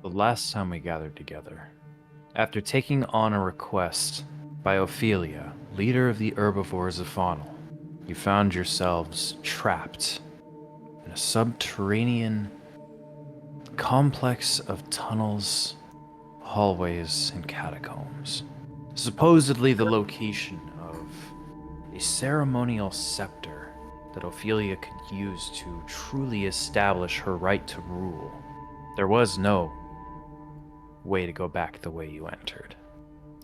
The last time we gathered together, after taking on a request by Opilia, leader of the herbivores of Faunal, you found yourselves trapped in a subterranean complex of tunnels, hallways, and catacombs. Supposedly the location of a ceremonial scepter that Opilia could use to truly establish her right to rule. There was no way to go back the way you entered.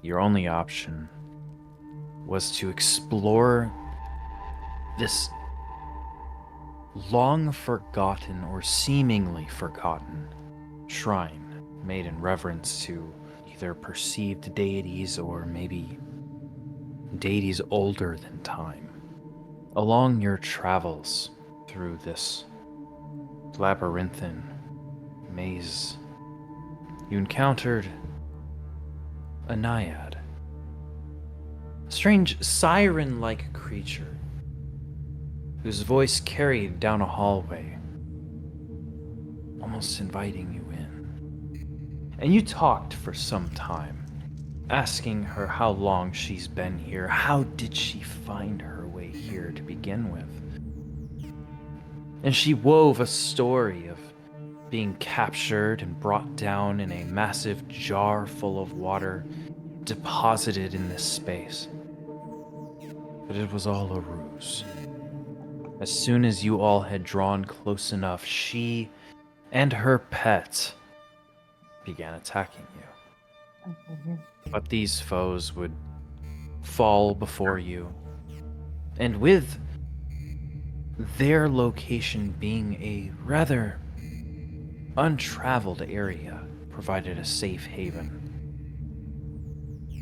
Your only option was to explore this long forgotten or seemingly forgotten shrine made in reverence to either perceived deities or maybe deities older than time. Along your travels through this labyrinthine maze, you encountered a naiad. A strange siren-like creature whose voice carried down a hallway, almost inviting you in. And you talked for some time, asking her how long she's been here. How did she find her way here to begin with? And she wove a story of being captured and brought down in a massive jar full of water deposited in this space. But it was all a ruse. As soon as you all had drawn close enough, she and her pet began attacking you. But these foes would fall before you, and with their location being a rather untraveled area, provided a safe haven,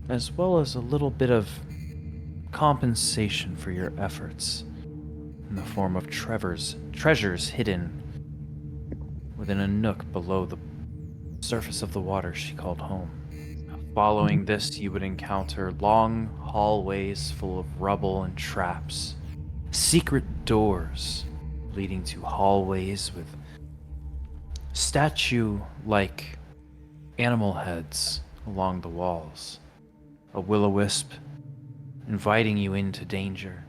as well as a little bit of compensation for your efforts in the form of treasures hidden within a nook below the surface of the water she called home. Following this, you would encounter long hallways full of rubble and traps, secret doors leading to hallways with statue-like animal heads along the walls, a will-o-wisp inviting you into danger,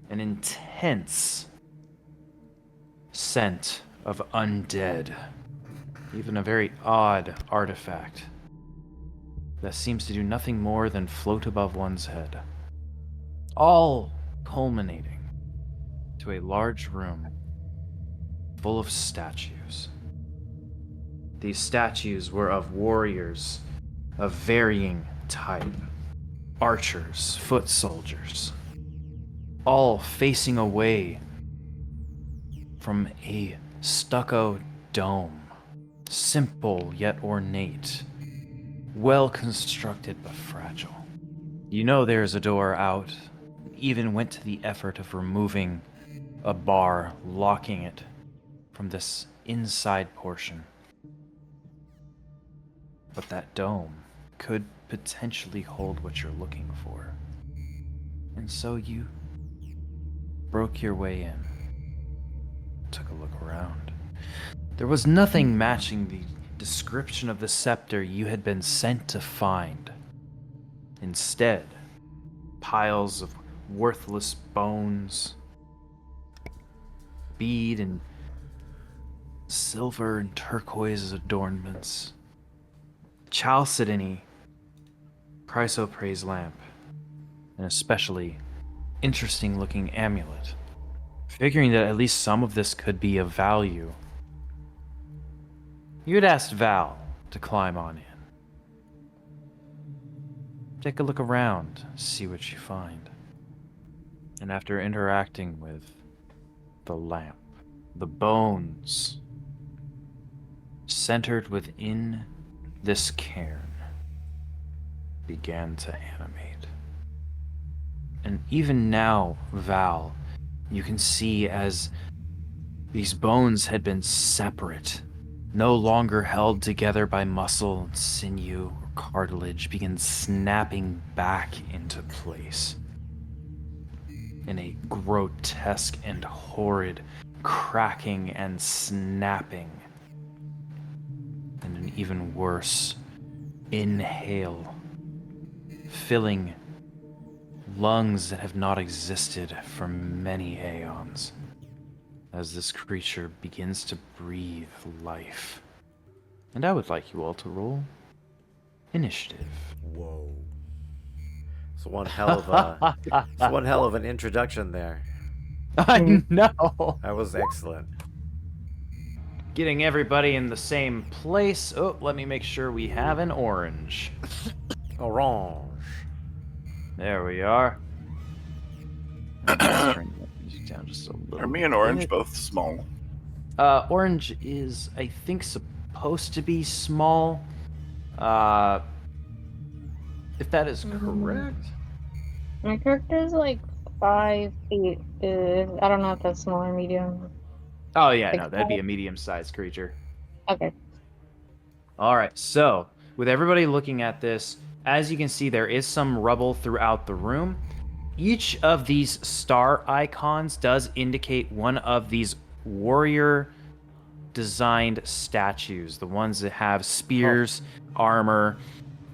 an intense scent of undead, even a very odd artifact that seems to do nothing more than float above one's head, all culminating to a large room full of statues. These statues were of warriors of varying type, archers, foot soldiers, all facing away from a stucco dome, simple yet ornate, well constructed but fragile. You know there's a door out, even went to the effort of removing a bar, locking it from this inside portion. But that dome could potentially hold what you're looking for. And so you broke your way in, took a look around. There was nothing matching the description of the scepter you had been sent to find. Instead, piles of worthless bones, bead and silver and turquoise adornments, chalcedony, chrysoprase lamp, and especially interesting looking amulet. Figuring that at least some of this could be of value, you had asked Val to climb on in. Take a look around, see what you find. And after interacting with the lamp, the bones centered within this cairn began to animate. And even now, Val, you can see as these bones had been separate, no longer held together by muscle and sinew or cartilage, begin snapping back into place in a grotesque and horrid cracking and snapping, and even worse. Inhale, filling lungs that have not existed for many aeons, as this creature begins to breathe life. And I would like you all to roll initiative. Whoa. It's one hell of an introduction there. I know. That was excellent. Getting everybody in the same place. Oh, let me make sure we have an orange. Orange. There we are. Let's turn the music down just a little. Are me and orange bit. both small? Orange is, I think, supposed to be small. If that is correct. My character is like 5 feet. I don't know if that's small or medium. Oh yeah, no, that'd be a medium-sized creature. Okay. All right, so with everybody looking at this, as you can see, there is some rubble throughout the room. Each of these star icons does indicate one of these warrior-designed statues, the ones that have spears, armor,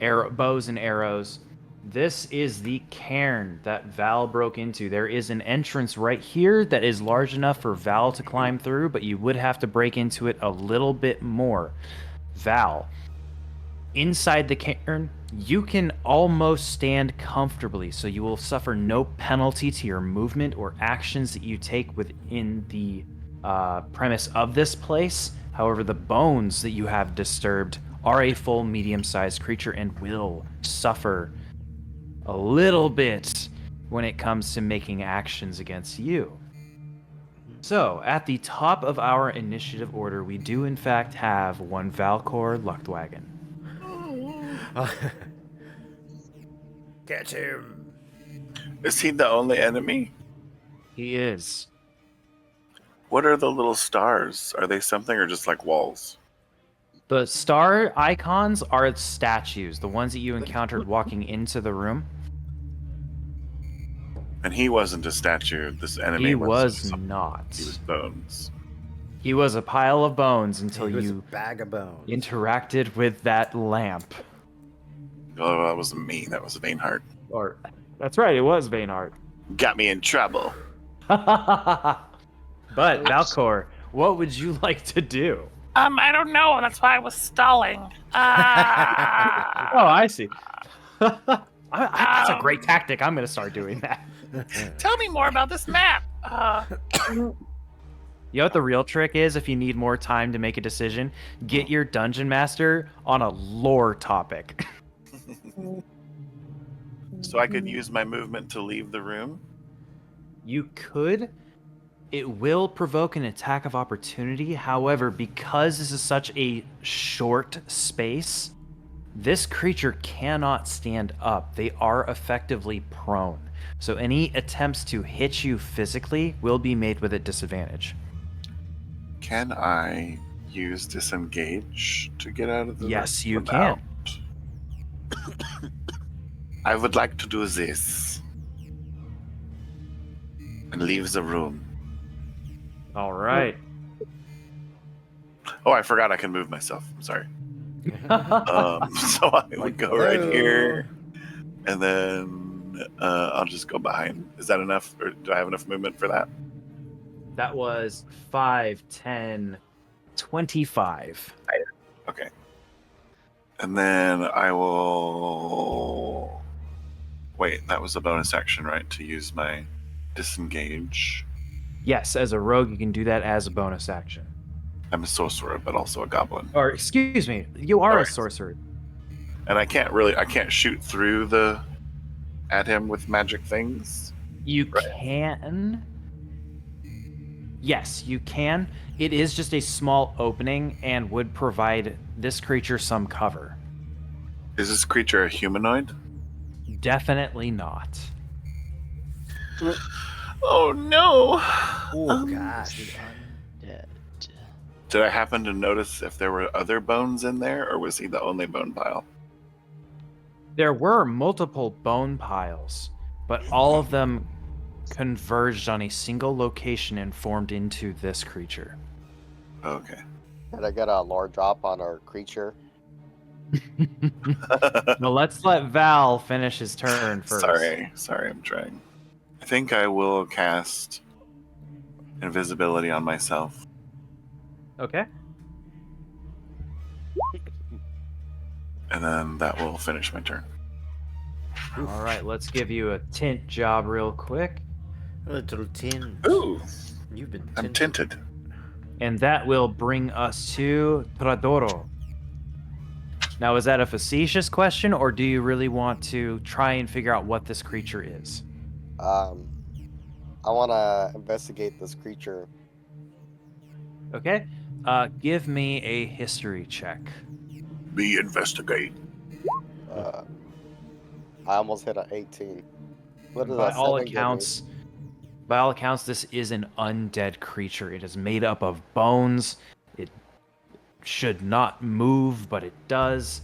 bows and arrows. This is the cairn that Val broke into. There is an entrance right here that is large enough for Val to climb through, but you would have to break into it a little bit more. Val, inside the cairn, you can almost stand comfortably, so you will suffer no penalty to your movement or actions that you take within the premise of this place. However, the bones that you have disturbed are a full medium-sized creature and will suffer a little bit when it comes to making actions against you. So, at the top of our initiative order, we do in fact have one Valkor Luchtwagon. Catch him. Is he the only enemy? He is. What are the little stars? Are they something or just like walls? The star icons are statues, the ones that you encountered walking into the room. And he wasn't a statue. This enemy He was was something. not. He was bones. He was a pile of bones until He was a you bag of bones. interacted with that lamp. Oh, that wasn't me. That was Vainheart. Or, that's right, it was Vainheart. Got me in trouble. But, Valkor, what would you like to do? I don't know. That's why I was stalling. Oh, I see. That's a great tactic. I'm going to start doing that. Tell me more about this map. You know what the real trick is if you need more time to make a decision? Get your dungeon master on a lore topic. So I could use my movement to leave the room? You could. It will provoke an attack of opportunity. However, because this is such a short space, this creature cannot stand up. They are effectively prone. So any attempts to hit you physically will be made with a disadvantage. Can I use disengage to get out of the room? Yes, you can. I would like to do this. And leave the room. All right. Oh, I forgot I can move myself. I'm sorry. So I would go right here. And then I'll just go behind. Is that enough? Or do I have enough movement for that? That was 5, 10, 25. Okay. And then I will... Wait, that was a bonus action, right? To use my disengage. Yes, as a rogue, you can do that as a bonus action. I'm a sorcerer, but also a goblin. Or, excuse me, you are Alright. a sorcerer. And I can't shoot through at him with magic things. You Right. can. Yes, you can. It is just a small opening and would provide this creature some cover. Is this creature a humanoid? Definitely not. Oh no! Oh gosh. Did I happen to notice if there were other bones in there, or was he the only bone pile? There were multiple bone piles, but all of them converged on a single location and formed into this creature. Okay. Can I get a lore drop on our creature? Well, let's let Val finish his turn first. Sorry, I'm trying. I think I will cast invisibility on myself. Okay. And then that will finish my turn. All right, let's give you a tint job real quick. A little tin. Ooh, You've been I'm tinted. tinted. And that will bring us to Tradoroh. Now, is that a facetious question, or do you really want to try and figure out what this creature is? I want to investigate this creature. Okay. Give me a history check. Be investigate. I almost hit an 18. What does By that all 7 give me? accounts, this is an undead creature. It is made up of bones. It should not move, but it does.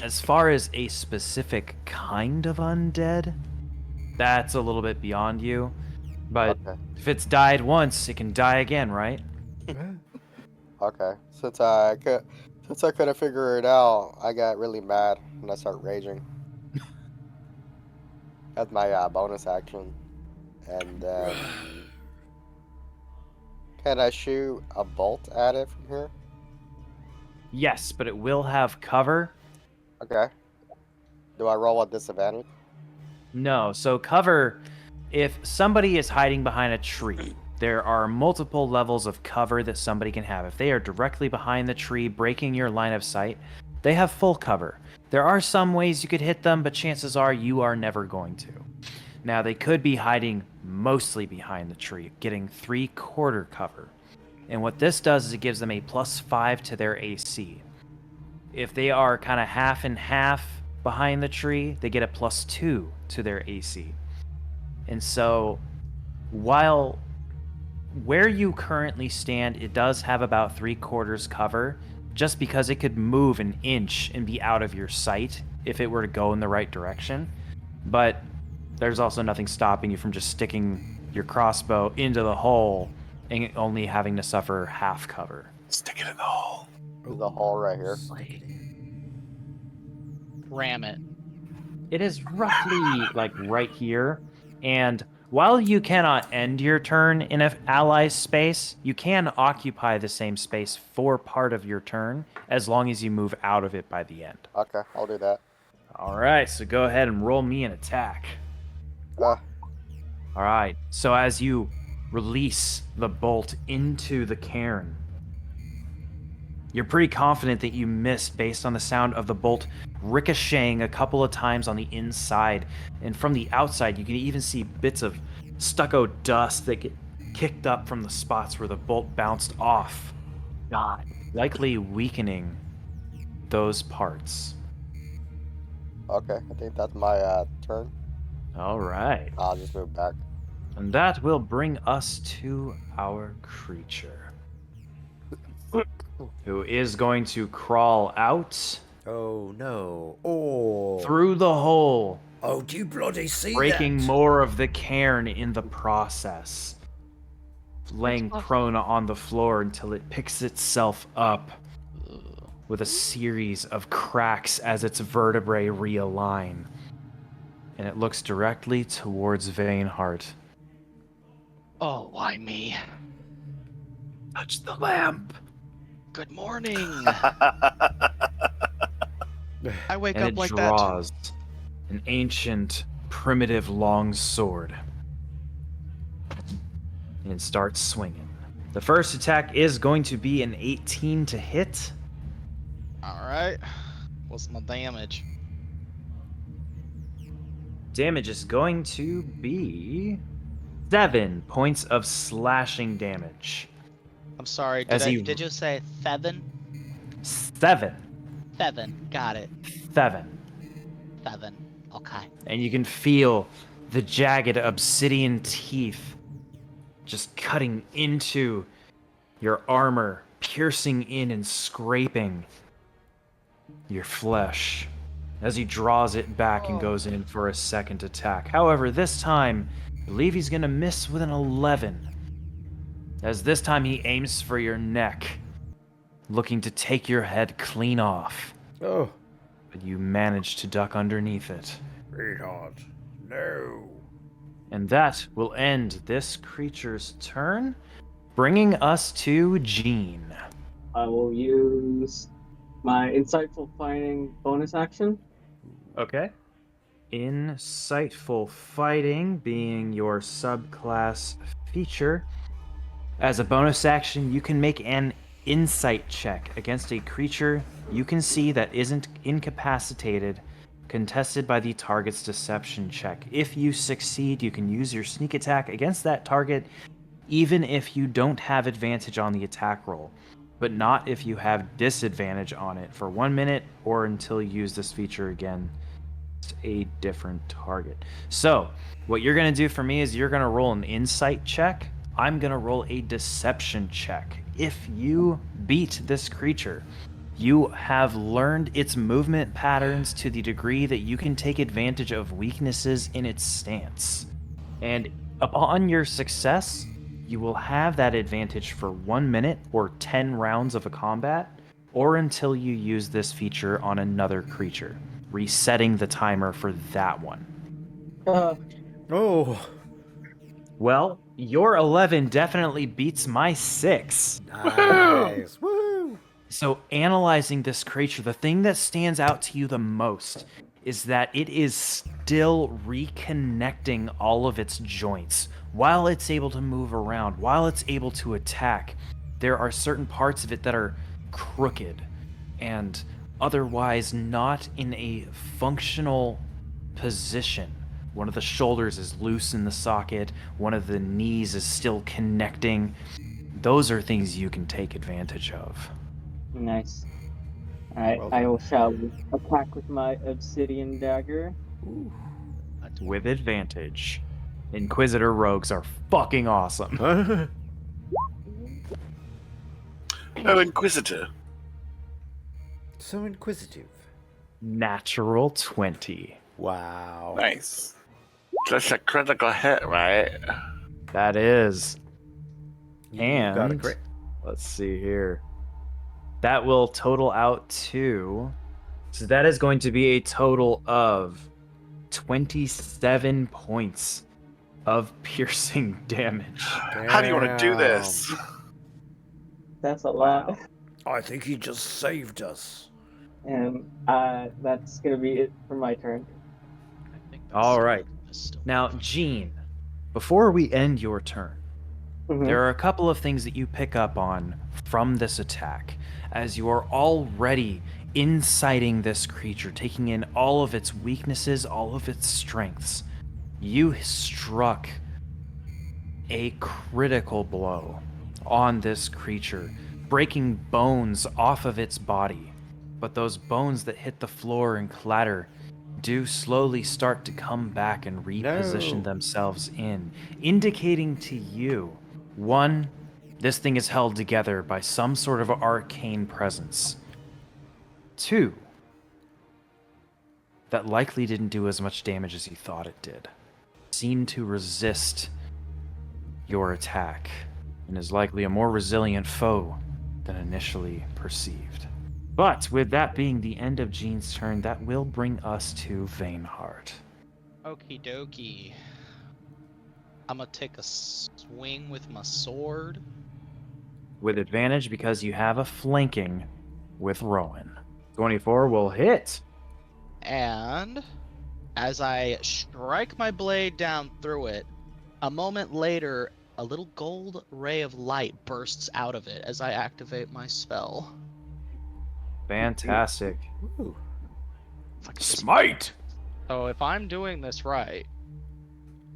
As far as a specific kind of undead, that's a little bit beyond you. But Okay. if it's died once, it can die again, right? Okay. Since I couldn't figure it out, I got really mad and I started raging. That's my bonus action. And then can I shoot a bolt at it from here? Yes, but it will have cover. Okay. Do I roll at disadvantage? No, so cover, if somebody is hiding behind a tree, there are multiple levels of cover that somebody can have. If they are directly behind the tree, breaking your line of sight, they have full cover. There are some ways you could hit them, but chances are you are never going to. Now, they could be hiding mostly behind the tree, getting 3/4 cover. And what this does is it gives them a +5 to their AC. If they are kind of half and half behind the tree, they get a +2 to their AC. And so, while where you currently stand, it does have about 3/4 cover, just because it could move an inch and be out of your sight if it were to go in the right direction. But there's also nothing stopping you from just sticking your crossbow into the hole and only having to suffer half cover. Stick it in the hole. There's a hole right here. Ram it. It is roughly like right here, and while you cannot end your turn in an ally's space, you can occupy the same space for part of your turn as long as you move out of it by the end. Okay, I'll do that. All right, so go ahead and roll me an attack. All right, so as you release the bolt into the cairn, you're pretty confident that you missed based on the sound of the bolt ricocheting a couple of times on the inside. And from the outside, you can even see bits of stucco dust that get kicked up from the spots where the bolt bounced off. God, likely weakening those parts. Okay, I think that's my turn. All right. I'll just move back. And that will bring us to our creature, who is going to crawl out Oh no. Oh. through the hole, Oh, do you bloody see breaking that? more of the cairn in the process, laying prone on the floor until it picks itself up with a series of cracks as its vertebrae realign. And it looks directly towards Vainheart. Oh, why me? Touch the lamp! Good morning. I wake And up it like that. draws an ancient, primitive long sword and starts swinging. The first attack is going to be an 18 to hit. All right. What's my damage? Damage is going to be 7 points of slashing damage. I'm sorry. As he- Did you say 7? 7. 7. Got it. 7. 7. Okay. And you can feel the jagged obsidian teeth just cutting into your armor, piercing in and scraping your flesh as he draws it back and goes in for a second attack. However, this time, I believe he's going to miss with an 11. As this time he aims for your neck, looking to take your head clean off. Oh, but you manage to duck underneath it. Vinart. No. And that will end this creature's turn, bringing us to Jean. I will use my Insightful Fighting bonus action. Okay. Insightful Fighting being your subclass feature. As a bonus action, you can make an insight check against a creature you can see that isn't incapacitated, contested by the target's deception check. If you succeed, you can use your sneak attack against that target, even if you don't have advantage on the attack roll, but not if you have disadvantage on it for 1 minute or until you use this feature again. A different target. So, what you're going to do for me is you're going to roll an insight check. I'm going to roll a deception check. If you beat this creature, you have learned its movement patterns to the degree that you can take advantage of weaknesses in its stance. And upon your success, you will have that advantage for 1 minute or 10 rounds of a combat, or until you use this feature on another creature, resetting the timer for that one. Oh. Well, your 11 definitely beats my 6. Nice. Woo. So, analyzing this creature, the thing that stands out to you the most is that it is still reconnecting all of its joints. While it's able to move around, while it's able to attack, there are certain parts of it that are crooked and otherwise not in a functional position. One of the shoulders is loose in the socket, one of the knees is still connecting. Those are things you can take advantage of. Nice. Alright, Well I will shall attack with my obsidian dagger. With advantage. Inquisitor rogues are fucking awesome. Oh, Inquisitor. So inquisitive. Natural 20. Wow. Nice. That's a critical hit, right? That is. You got a And crit. let's see here. That will total out to. So that is going to be a total of 27 points of piercing damage. How do you want to do this? That's a lot. I think he just saved us. And that's gonna be it for my turn. I think that's All still- right. that's still- Now, Jean, before we end your turn, Mhm. there are a couple of things that you pick up on from this attack, as you are already inciting this creature, taking in all of its weaknesses, all of its strengths. You struck a critical blow on this creature, breaking bones off of its body. But those bones that hit the floor and clatter do slowly start to come back and reposition No. themselves in, indicating to you, one, this thing is held together by some sort of arcane presence. Two, that likely didn't do as much damage as you thought it did. Seemed to resist your attack, and is likely a more resilient foe than initially perceived. But with that being the end of Jean's turn, that will bring us to Vainheart. Okie dokie. I'm gonna take a swing with my sword. With advantage because you have a flanking with Rowan. 24 will hit. And as I strike my blade down through it, a moment later, a little gold ray of light bursts out of it as I activate my spell. Fantastic. Woo. Smite! So if I'm doing this right,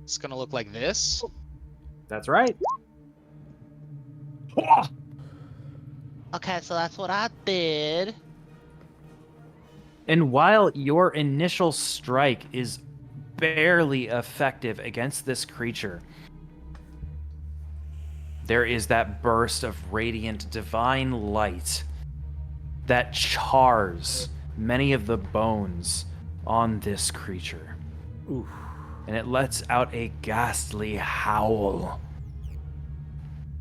it's gonna look like this. That's right. Okay, so that's what I did. And while your initial strike is barely effective against this creature, there is that burst of radiant divine light that chars many of the bones on this creature. Oof. And it lets out a ghastly howl,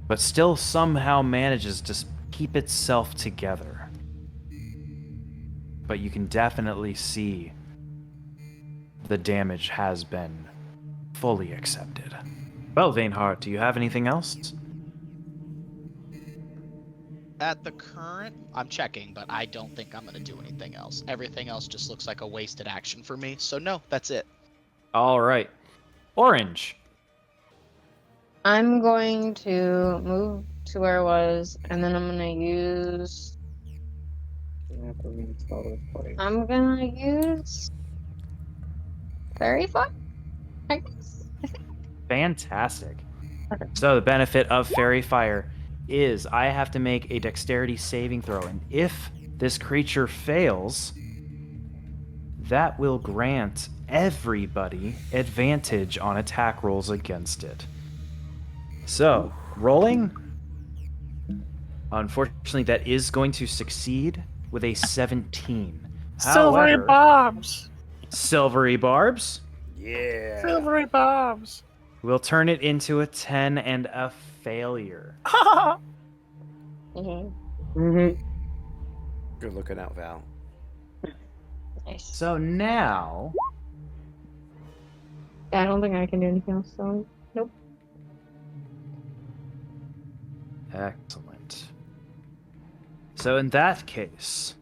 but still somehow manages to keep itself together. but you can definitely see the damage has been fully accepted. Well, Vainheart, do you have anything else? At the current, I'm checking, but I don't think I'm gonna do anything else. Everything else just looks like a wasted action for me. So no, that's it. All right. Orange. I'm going to move to where I was, and then I'm gonna use. I'm gonna use Faerie Fire, I guess. Fantastic. Okay. So the benefit of Faerie Fire is I have to make a dexterity saving throw, and if this creature fails, that will grant everybody advantage on attack rolls against it. So, rolling. Unfortunately, that is going to succeed with a 17. Silvery However, Barbs. Silvery Barbs Yeah. Silvery Barbs. will turn it into a 10 and a failure. Mm-hmm. Good looking out, Val. Nice. So now, I don't think I can do anything else, so nope. excellent. So in that case,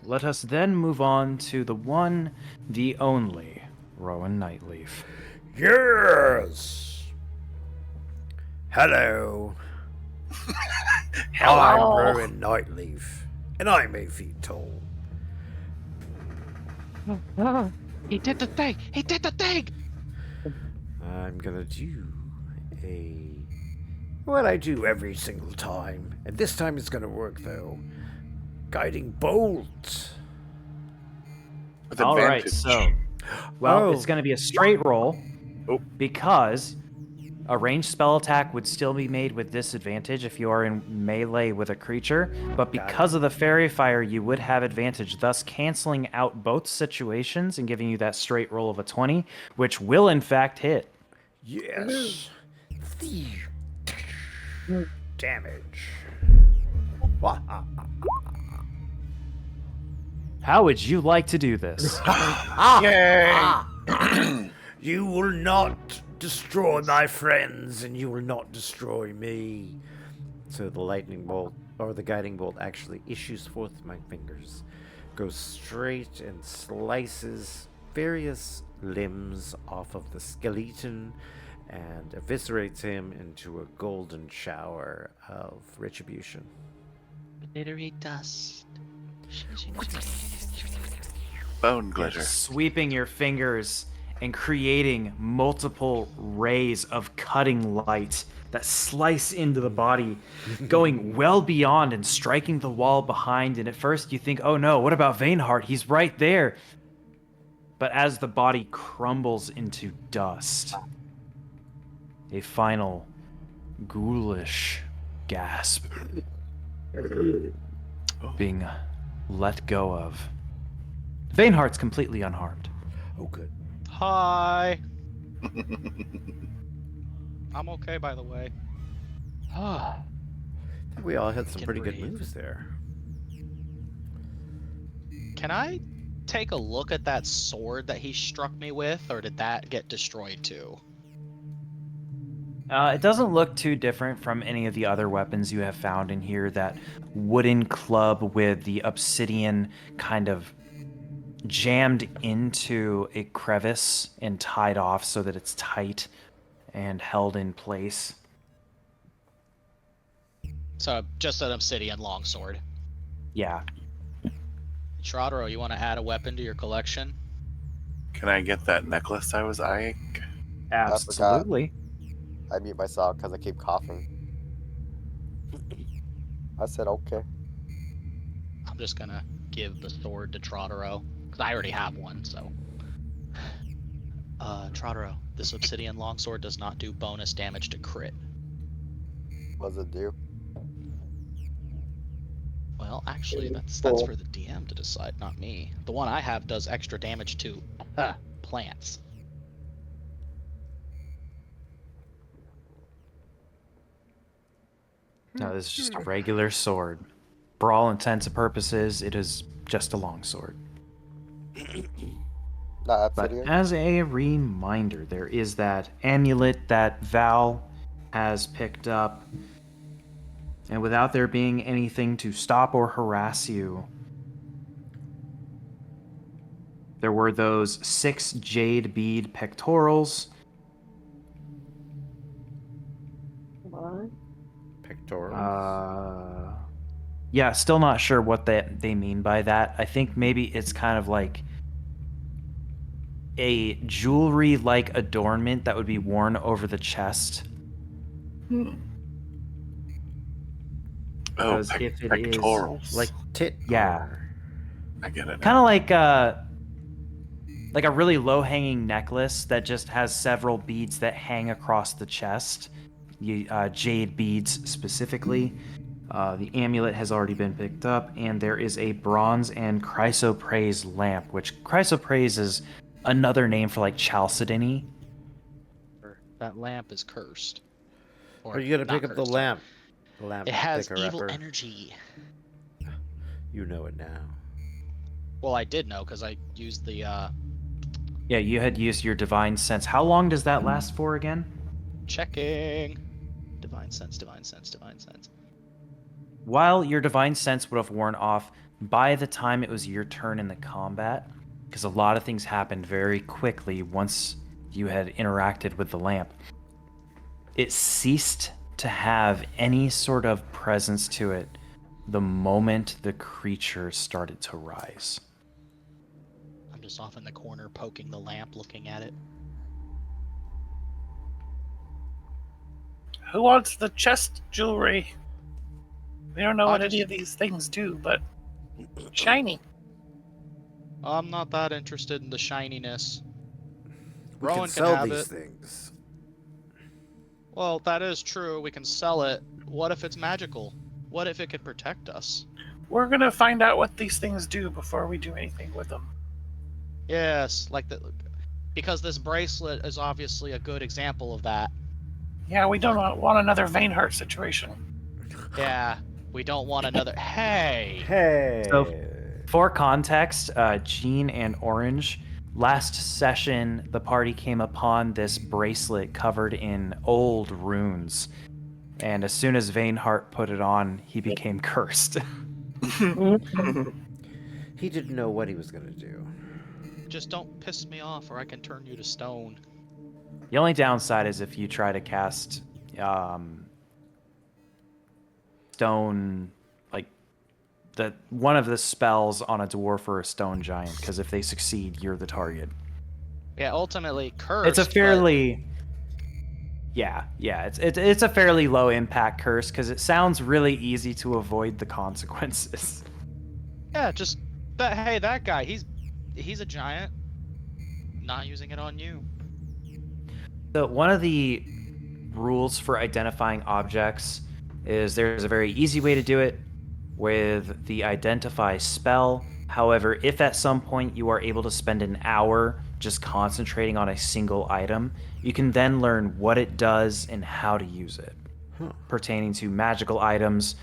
let us then move on to the one, the only Rowan Nightleaf. Yes. Hello. Hello. I'm Rowan Nightleaf, and I'm 8 feet tall. He did the thing. He did the thing. I'm gonna do what I do every single time, and this time it's gonna work though. Guiding bolt. With All right, advantage. so, well, Oh. it's going to be a straight roll Oh. because a ranged spell attack would still be made with disadvantage if you are in melee with a creature, but because of the Faerie Fire, you would have advantage, thus canceling out both situations and giving you that straight roll of a 20, which will in fact hit. Yes. Damage. Wah. How would you like to do this? Yay! You will not destroy my friends, and you will not destroy me. So the lightning bolt, or the guiding bolt, actually issues forth my fingers, goes straight and slices various limbs off of the skeleton, and eviscerates him into a golden shower of retribution. Glittery dust. Bone glitter. Sweeping your fingers and creating multiple rays of cutting light that slice into the body, going well beyond and striking the wall behind. And at first you think, oh no, what about Vainheart? He's right there. But as the body crumbles into dust, a final ghoulish gasp being let go of. Vainheart's completely unharmed. Oh, good. Hi. I'm okay, by the way. I think we all had some can pretty good breathe. moves there. Can I take a look at that sword that he struck me with, or did that get destroyed too? It doesn't look too different from any of the other weapons you have found in here. That wooden club with the obsidian kind of jammed into a crevice and tied off so that it's tight and held in place. So just an obsidian longsword. Yeah. Tradoroh, you want to add a weapon to your collection? Can I get that necklace I was eyeing? Absolutely. I mute myself because I keep coughing. I said okay. I'm just gonna give the sword to Tradoroh because I already have one. So, Tradoroh, this obsidian longsword does not do bonus damage to crit. What does it do? Well, actually, that's for the DM to decide, not me. The one I have does extra damage to plants. No, this is just a regular sword. For all intents and purposes, it is just a longsword. Not But obsidian. as a reminder, there is that amulet that Val has picked up. And without there being anything to stop or harass you, there were those 6 jade bead pectorals. What? Pectorals. Yeah, still not sure what they mean by that. I think maybe it's kind of like a jewelry-like adornment that would be worn over the chest. Oh, Because if it is pectorals. Like tit Yeah. armor. I get it. kind of like a really low-hanging necklace that just has several beads that hang across the chest, jade beads specifically. The amulet has already been picked up, and there is a bronze and chrysoprase lamp, which chrysoprase is another name for like chalcedony. That lamp is cursed. Are you gonna not pick up the cursed, sorry. lamp? The lamp It has picker evil upper. energy. You know it now. Well, I did know because I used the Yeah, you had used your divine sense. How long does that last for again? checking. Divine sense, divine sense, divine sense. While your divine sense would have worn off by the time it was your turn in the combat, because a lot of things happened very quickly once you had interacted with the lamp. It ceased to have any sort of presence to it the moment the creature started to rise. I'm just off in the corner poking the lamp, looking at it. Who wants the chest jewelry? We don't know I'll what just- any of these things do, but shiny. I'm not that interested in the shininess. We Rowan can sell have these it. things. Well, that is true. We can sell it. What if it's magical? What if it could protect us? We're gonna find out what these things do before we do anything with them. Yes, because this bracelet is obviously a good example of that. Yeah, we don't want another Vainheart situation. Yeah, we don't want another. Hey, Hey. So, for context, Jean and Orange, last session the party came upon this bracelet covered in old runes. And as soon as Vainheart put it on, he became cursed. He didn't know what he was gonna do. just don't piss me off, or I can turn you to stone. The only downside is if you try to cast stone, like one of the spells on a dwarf or a stone giant, because if they succeed, you're the target. Yeah, ultimately cursed. It's a fairly, it's a fairly low impact curse because it sounds really easy to avoid the consequences. Yeah, just that. Hey, that guy. He's a giant. Not using it on you. So one of the rules for identifying objects is there's a very easy way to do it with the identify spell. However, if at some point you are able to spend an hour just concentrating on a single item, you can then learn what it does and how to use it. Pertaining to magical items,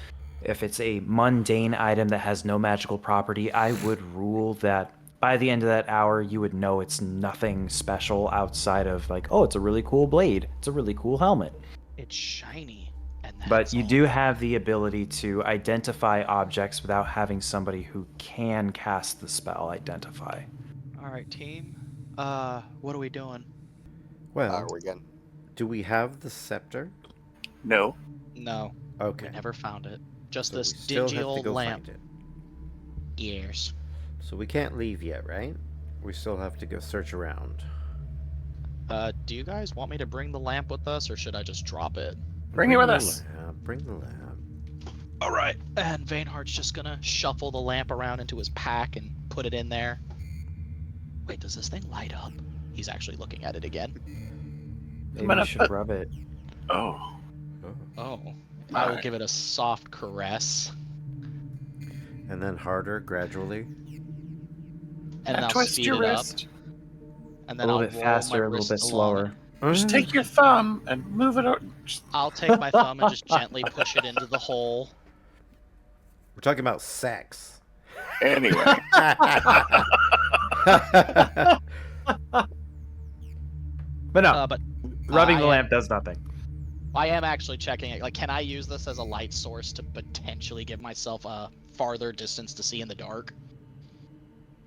if it's a mundane item that has no magical property, I would rule that by the end of that hour, you would know it's nothing special outside of like, oh, it's a really cool blade. It's a really cool helmet. It's shiny. And that's But you all. do have the ability to identify objects without having somebody who can cast the spell identify. All right, team. What are we doing? Well, We're good. do we have the scepter? No. No, Okay. we never found it. Just So this we still dingy have to old go lamp. find it. Yes. So we can't leave yet, right? We still have to go search around. Do you guys want me to bring the lamp with us, or should I just drop it? Bring it with the us. lamp, bring the lamp. All right. And Vainhart's just gonna shuffle the lamp around into his pack and put it in there. Wait, does this thing light up? He's actually looking at it again. Maybe gonna you should put- rub it. Oh. Oh. I will Alright. give it a soft caress. And then harder, gradually. And then I'll twist speed your it up. wrist. And A then little I'll bit roll faster, my a little wrist bit along slower. it. Just take your thumb and move it. Just I'll take my thumb and just gently push it into the hole. We're talking about sex. Anyway, But no, But rubbing I the am- lamp does nothing. I am actually checking it. Like, can I use this as a light source to potentially give myself a farther distance to see in the dark?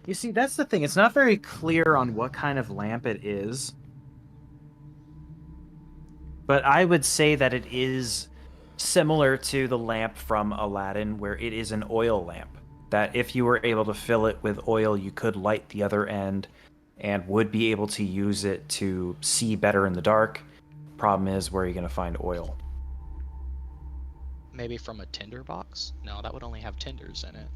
You see, that's the thing. It's not very clear on what kind of lamp it is. But I would say that it is similar to the lamp from Aladdin, where it is an oil lamp. That if you were able to fill it with oil, you could light the other end and would be able to use it to see better in the dark. Problem is, where are you going to find oil? Maybe from a tinder box? No, that would only have tinders in it.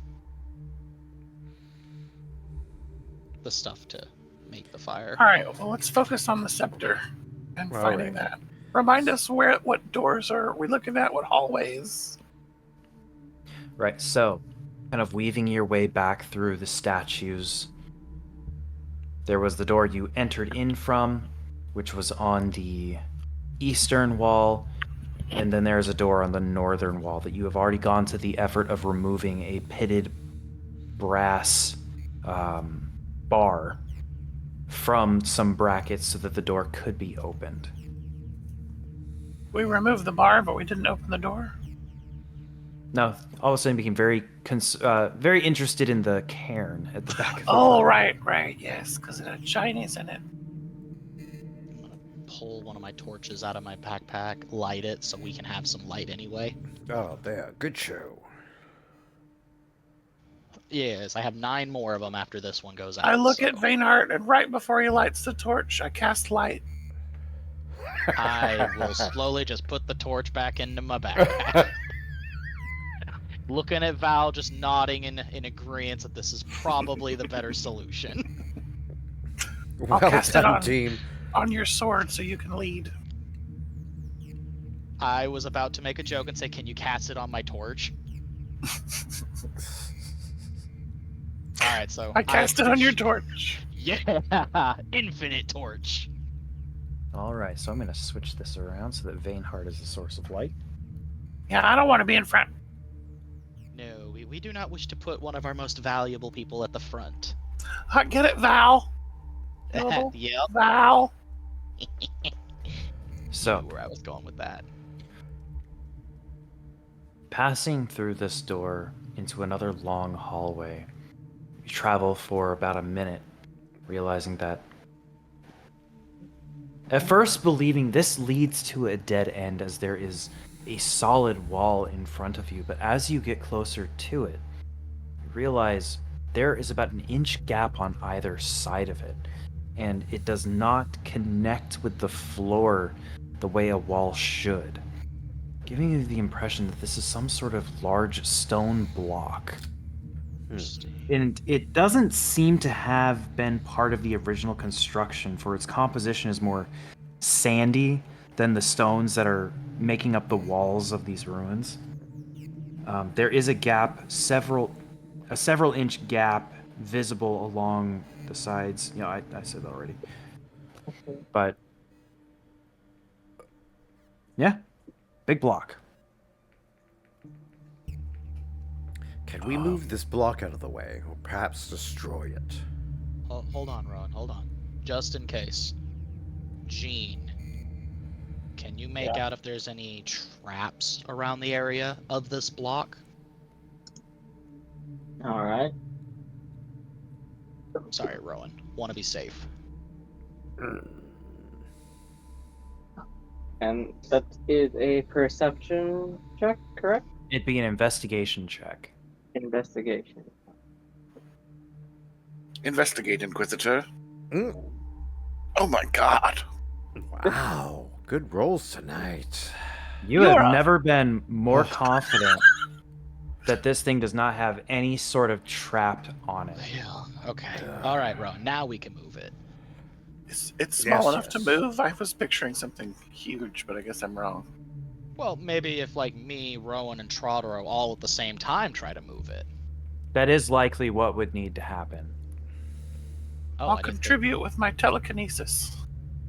The stuff to make the fire. All right, well, let's focus on the scepter and All finding right. that. Remind us what doors are we looking at? What hallways? Right, so kind of weaving your way back through the statues. There was the door you entered in from, which was on the eastern wall, and then there's a door on the northern wall that you have already gone to the effort of removing a pitted brass bar from some brackets so that the door could be opened. We removed the bar, but we didn't open the door. Now, all of a sudden, became very interested in the cairn at the back of the Oh, room. right, yes, because it had Chinese in it. I'm gonna pull one of my torches out of my backpack, light it so we can have some light anyway. Oh, there. Good show. Yes, I have 9 more of them after this one goes out. I look so at Vainheart, and right before he lights the torch, I cast light. I will slowly just put the torch back into my backpack. Looking at Val, just nodding in agreement that this is probably the better solution. Well cast it done, on. team. On your sword so you can lead. I was about to make a joke and say, can you cast it on my torch? Alright, so... I cast it on your torch. Yeah! Infinite torch! All right, so I'm going to switch this around so that Vainheart is the source of light. Yeah, I don't want to be in front. No, we do not wish to put one of our most valuable people at the front. Get it, Val? Noble? Yep. Val? So, Knew where I was going with that. passing through this door into another long hallway, you travel for about a minute, realizing that at first believing this leads to a dead end as there is a solid wall in front of you, but as you get closer to it, you realize there is about an inch gap on either side of it, and it does not connect with the floor the way a wall should, giving you the impression that this is some sort of large stone block. And it doesn't seem to have been part of the original construction, for its composition is more sandy than the stones that are making up the walls of these ruins. There is a gap, a several inch gap visible along the sides. You know, I said that already. But yeah, big block. Can we move this block out of the way, or perhaps destroy it? Hold on, Rowan, hold on. Just in case. Jean, can you make out if there's any traps around the area of this block? Alright. Sorry, Rowan. Want to be safe. And that is a perception check, correct? It'd be an investigation check. Investigation. investigate, Inquisitor. Mm. Oh my god. Wow, good rolls tonight. You You're have up. never been more confident that this thing does not have any sort of trap on it. Yeah. Okay. All right, Rowan. Now we can move it. It's small Yes, enough yes. to move. I was picturing something huge, but I guess I'm wrong. Well, maybe if like me, Rowan, and Tradoroh all at the same time try to move it. That is likely what would need to happen. Oh, I'll I didn't contribute with my telekinesis.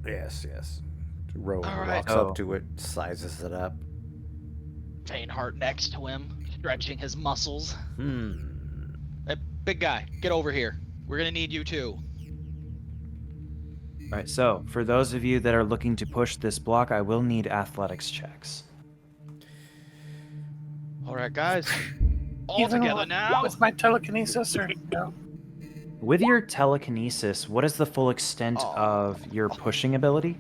Yes, yes. Rowan All right. walks Oh. up to it, sizes it up. think Vainheart next to him. stretching his muscles. Hmm. Big guy, get over here. We're gonna need you too. All right, so for those of you that are looking to push this block, I will need athletics checks. All right, guys. All Even together now. with my telekinesis, or no? With your telekinesis, what is the full extent of your pushing ability?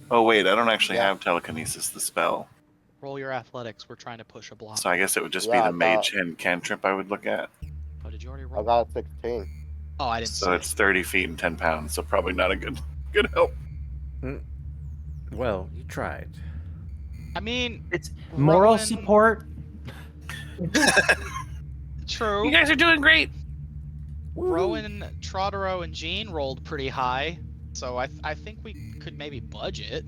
Oh wait, I don't actually Yeah. have telekinesis, the spell. Roll your athletics. We're trying to push a block. So I guess it would just Yeah, be I the mage hand cantrip I would look at. Oh, did you already I roll? got a 16. Oh, I didn't see So it. it's 30 feet and 10 pounds, so probably not a good help. Well, you tried. I mean, It's moral Rowan- support. true. You guys are doing great. Rowan, Tradoroh, and Jean rolled pretty high, so I think we could maybe budget.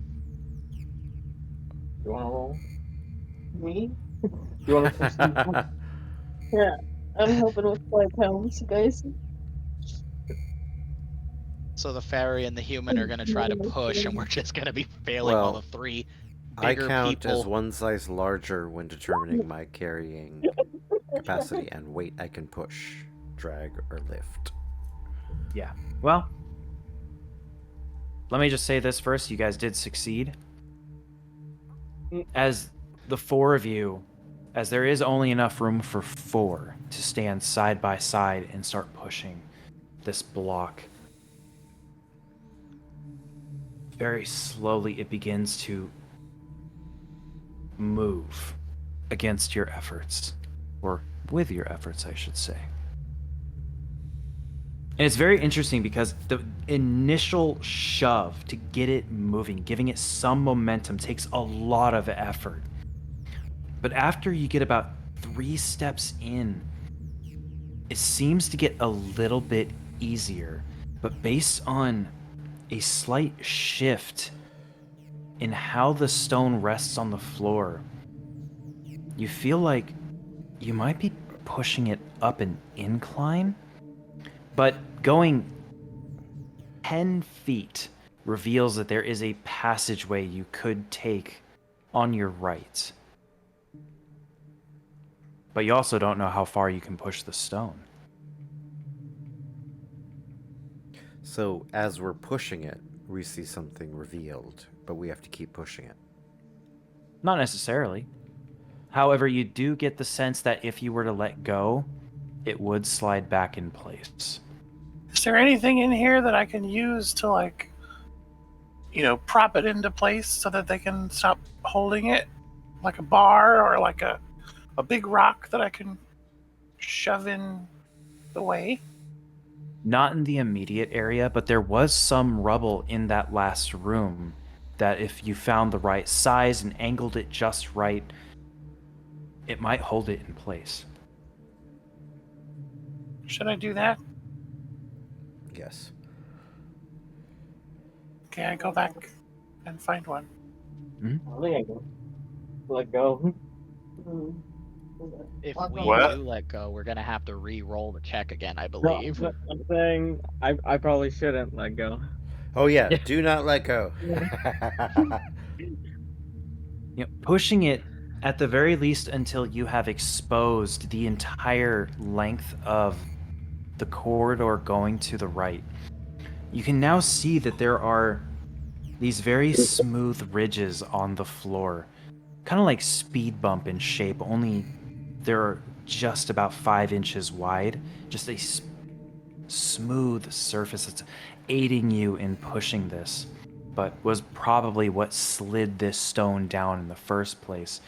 You wanna roll? Me? You wanna push some? Yeah. I'm helping with 5 pounds, guys. So the fairy and the human are gonna try to push, and we're just gonna be failing while Well, the three I bigger count people. as one size larger when determining my carrying capacity and weight I can push, drag, or lift. Yeah. Well, let me just say this first. You guys did succeed. As the four of you, as there is only enough room for 4 to stand side by side and start pushing this block. Very slowly, it begins to move against your efforts, or with your efforts, I should say. And it's very interesting because the initial shove to get it moving, giving it some momentum, takes a lot of effort. But after you get about 3 steps in, it seems to get a little bit easier. But based on a slight shift in how the stone rests on the floor, you feel like you might be pushing it up an incline. But going 10 feet reveals that there is a passageway you could take on your right. But you also don't know how far you can push the stone. So, as we're pushing it, we see something revealed, but we have to keep pushing it. Not necessarily. However, you do get the sense that if you were to let go, it would slide back in place. Is there anything in here that I can use to, like, prop it into place so that they can stop holding it? Like a bar or like a big rock that I can shove in the way? Not in the immediate area, but there was some rubble in that last room that if you found the right size and angled it just right, it might hold it in place. Should I do that? Yes. Okay, I go back and find one. I think I can let go. If What? we What? do let go, we're gonna have to re-roll the check again, I No, believe. I'm saying I probably shouldn't let go. Oh yeah, do not let go. Pushing it at the very least until you have exposed the entire length of the corridor going to the right. You can now see that there are these very smooth ridges on the floor, kind of like speed bump in shape, only they're just about 5 inches wide. Just a smooth surface that's aiding you in pushing this, but was probably what slid this stone down in the first place.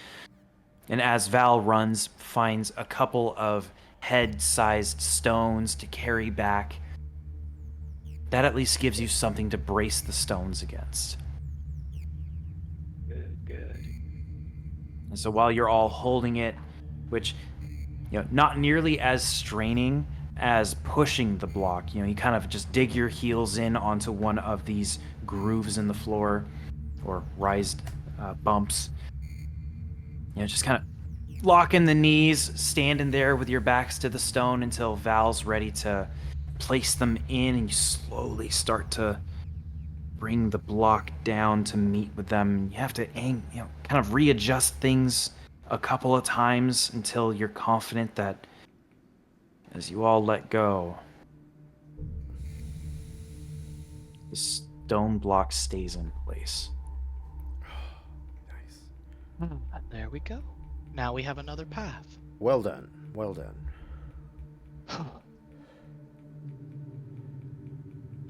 And as Val runs, finds a couple of head-sized stones to carry back, that at least gives you something to brace the stones against. Good. And so while you're all holding it, which, not nearly as straining as pushing the block, you kind of just dig your heels in onto one of these grooves in the floor, or raised bumps. Just kind of locking the knees, standing there with your backs to the stone until Val's ready to place them in, and you slowly start to bring the block down to meet with them. You have to kind of readjust things a couple of times until you're confident that as you all let go, the stone block stays in place. Nice. And there we go. Now we have another path. Well done. Well done.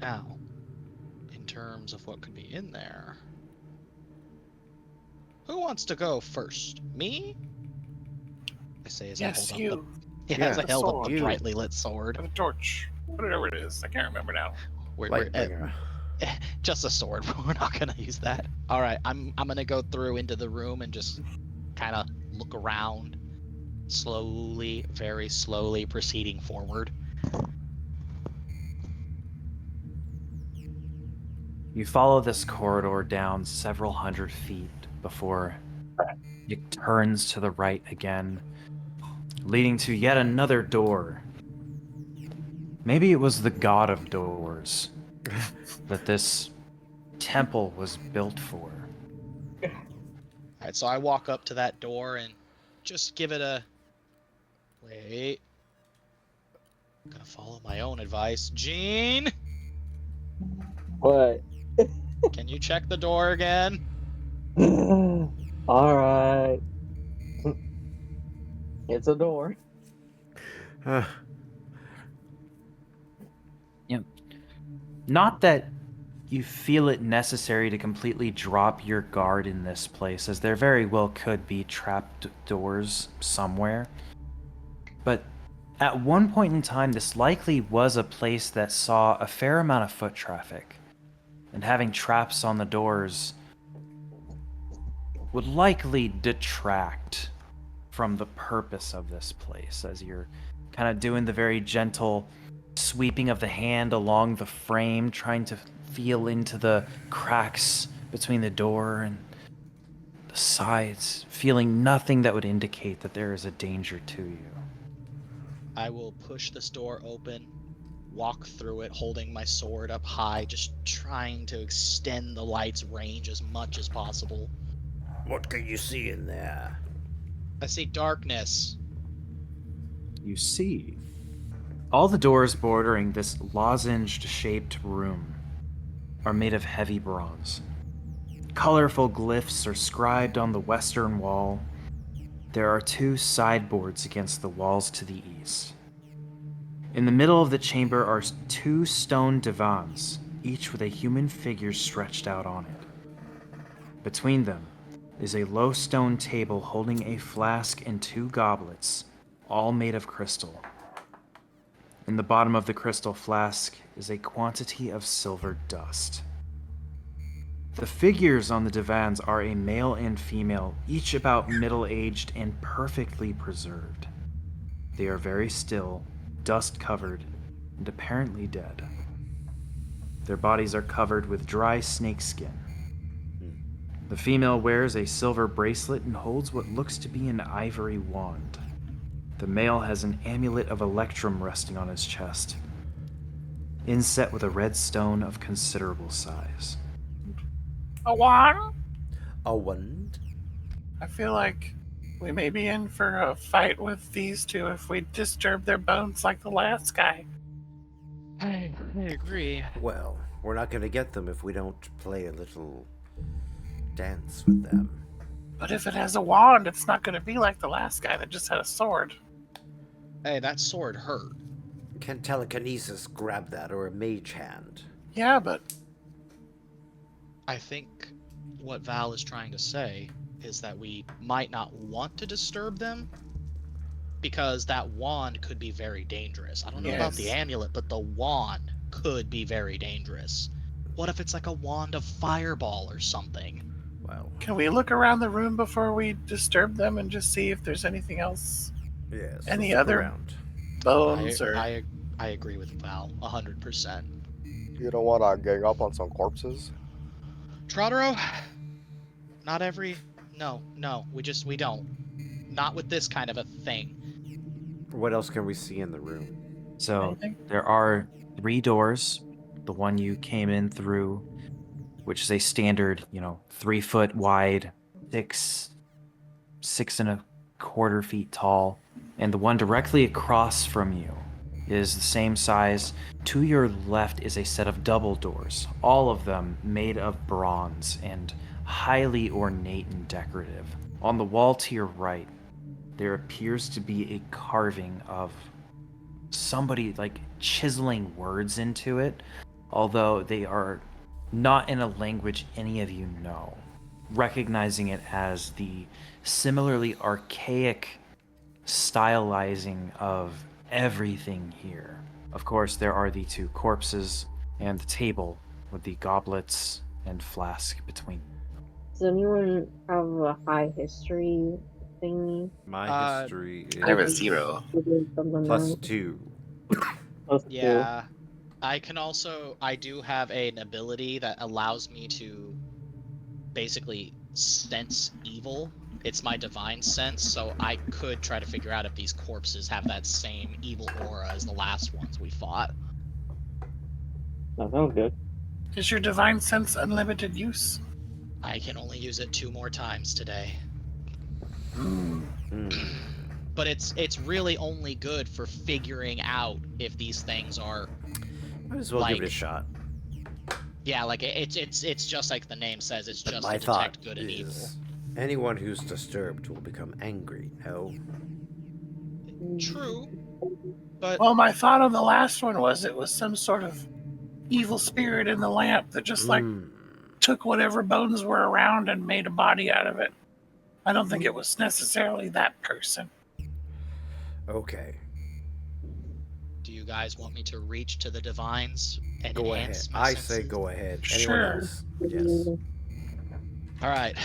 Now, in terms of what could be in there, who wants to go first? Me? I say as Yes, I hold you. up the, Yeah, as I held up sword. the You. brightly lit sword. Have a torch. Whatever it is. I can't remember now. We're, Lightbringer. just a sword. We're not gonna use that. All right, I'm gonna go through into the room and just kind of look around, slowly, very slowly proceeding forward. You follow this corridor down several hundred feet before it turns to the right again, leading to yet another door. Maybe it was the god of doors that this temple was built for. All right, so I walk up to that door and just give it a wait. I'm gonna follow my own advice. Gene, What? can you check the door again? Alright. It's a door. Not that you feel it necessary to completely drop your guard in this place, as there very well could be trapped doors somewhere. But at one point in time, this likely was a place that saw a fair amount of foot traffic, and having traps on the doors would likely detract from the purpose of this place, as you're kind of doing the very gentle sweeping of the hand along the frame, trying to feel into the cracks between the door and the sides, feeling nothing that would indicate that there is a danger to you. I will push this door open, walk through it, holding my sword up high, just trying to extend the light's range as much as possible. What can you see in there? I see darkness. You see, all the doors bordering this lozenged-shaped room are made of heavy bronze. Colorful glyphs are scribed on the western wall. There are 2 sideboards against the walls to the east. In the middle of the chamber are 2 stone divans, each with a human figure stretched out on it. Between them is a low stone table holding a flask and 2 goblets, all made of crystal. In the bottom of the crystal flask is a quantity of silver dust. The figures on the divans are a male and female, each about middle-aged and perfectly preserved. They are very still, dust-covered, and apparently dead. Their bodies are covered with dry snakeskin. The female wears a silver bracelet and holds what looks to be an ivory wand. The male has an amulet of electrum resting on his chest, inset with a red stone of considerable size. A wand? A wand? I feel like we may be in for a fight with these 2 if we disturb their bones like the last guy. I agree. Well, we're not going to get them if we don't play a little dance with them. But if it has a wand, it's not going to be like the last guy that just had a sword. Hey, that sword hurt. Can telekinesis grab that, or a mage hand? Yeah, but I think what Val is trying to say is that we might not want to disturb them because that wand could be very dangerous. I don't know about the Yes. amulet, but the wand could be very dangerous. What if it's like a wand of fireball or something? Well, can we look around the room before we disturb them and just see if there's anything else? yes. Any let's look other- around. Bones I agree with Val 100%. You don't want to gang up on some corpses? Tradoroh, not every. No, we don't. Not with this kind of a thing. What else can we see in the room? So Anything? there are 3 doors. The one you came in through, which is a standard, 3 foot wide, 6 and a quarter feet tall, and the one directly across from you is the same size. To your left is a set of double doors, all of them made of bronze and highly ornate and decorative. On the wall to your right, there appears to be a carving of somebody like chiseling words into it, although they are not in a language any of you know, recognizing it as the similarly archaic stylizing of everything here. Of course, there are the two corpses and the table with the goblets and flask between. Does anyone have a high history thingy? My history is I have a 0. plus 2. Plus two. Yeah. I do have an ability that allows me to basically sense evil. It's my divine sense, so I could try to figure out if these corpses have that same evil aura as the last ones we fought. That sounds good. Is your divine sense unlimited use? I can only use it 2 more times today. Mm. But it's really only good for figuring out if these things are Might as well give it a Like- shot. yeah, like it's just like the name says, it's just My to thought detect good and evil. is anyone who's disturbed will become angry. No. True. But Well, my thought on the last one was it was some sort of evil spirit in the lamp that just like Mm. took whatever bones were around and made a body out of it. I don't think it was necessarily that person. Okay. do you guys want me to reach to the divines and Go ahead. enhance my I say senses? go ahead. Sure. Anyone else? Yes. All right.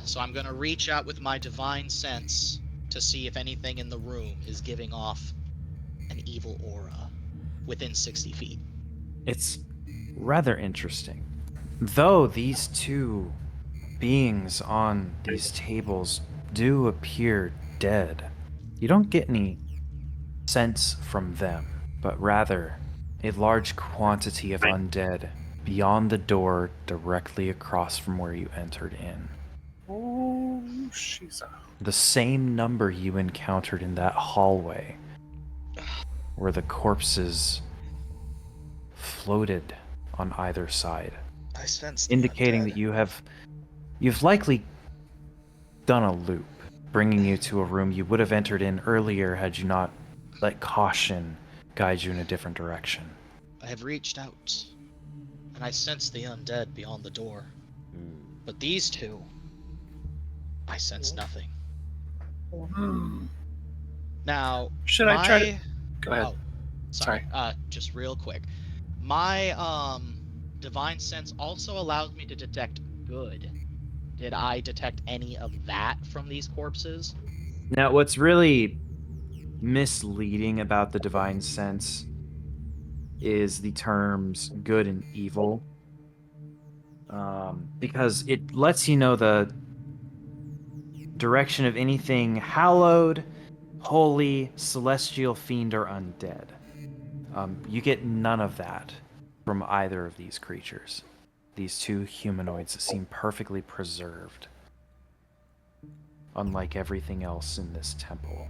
So I'm going to reach out with my divine sense to see if anything in the room is giving off an evil aura within 60 feet. It's rather interesting. Though these two beings on these tables do appear dead, you don't get any sense from them, but rather a large quantity of undead beyond the door directly across from where you entered in. Oh, she's a... The same number you encountered in that hallway where the corpses floated on either side, I sense indicating that you've likely done a loop, bringing you to a room you would have entered in earlier had you not let caution guide you in a different direction. I have reached out, and I sense the undead beyond the door. But these two, I sense nothing. Hmm. Now, Should I try to... Go ahead. Oh, sorry. Just real quick. My divine sense also allows me to detect good. Did I detect any of that from these corpses? Now, what's really misleading about the divine sense is the terms good and evil, because it lets you know the direction of anything hallowed, holy, celestial, fiend, or undead. You get none of that from either of these creatures. These two humanoids seem perfectly preserved, unlike everything else in this temple.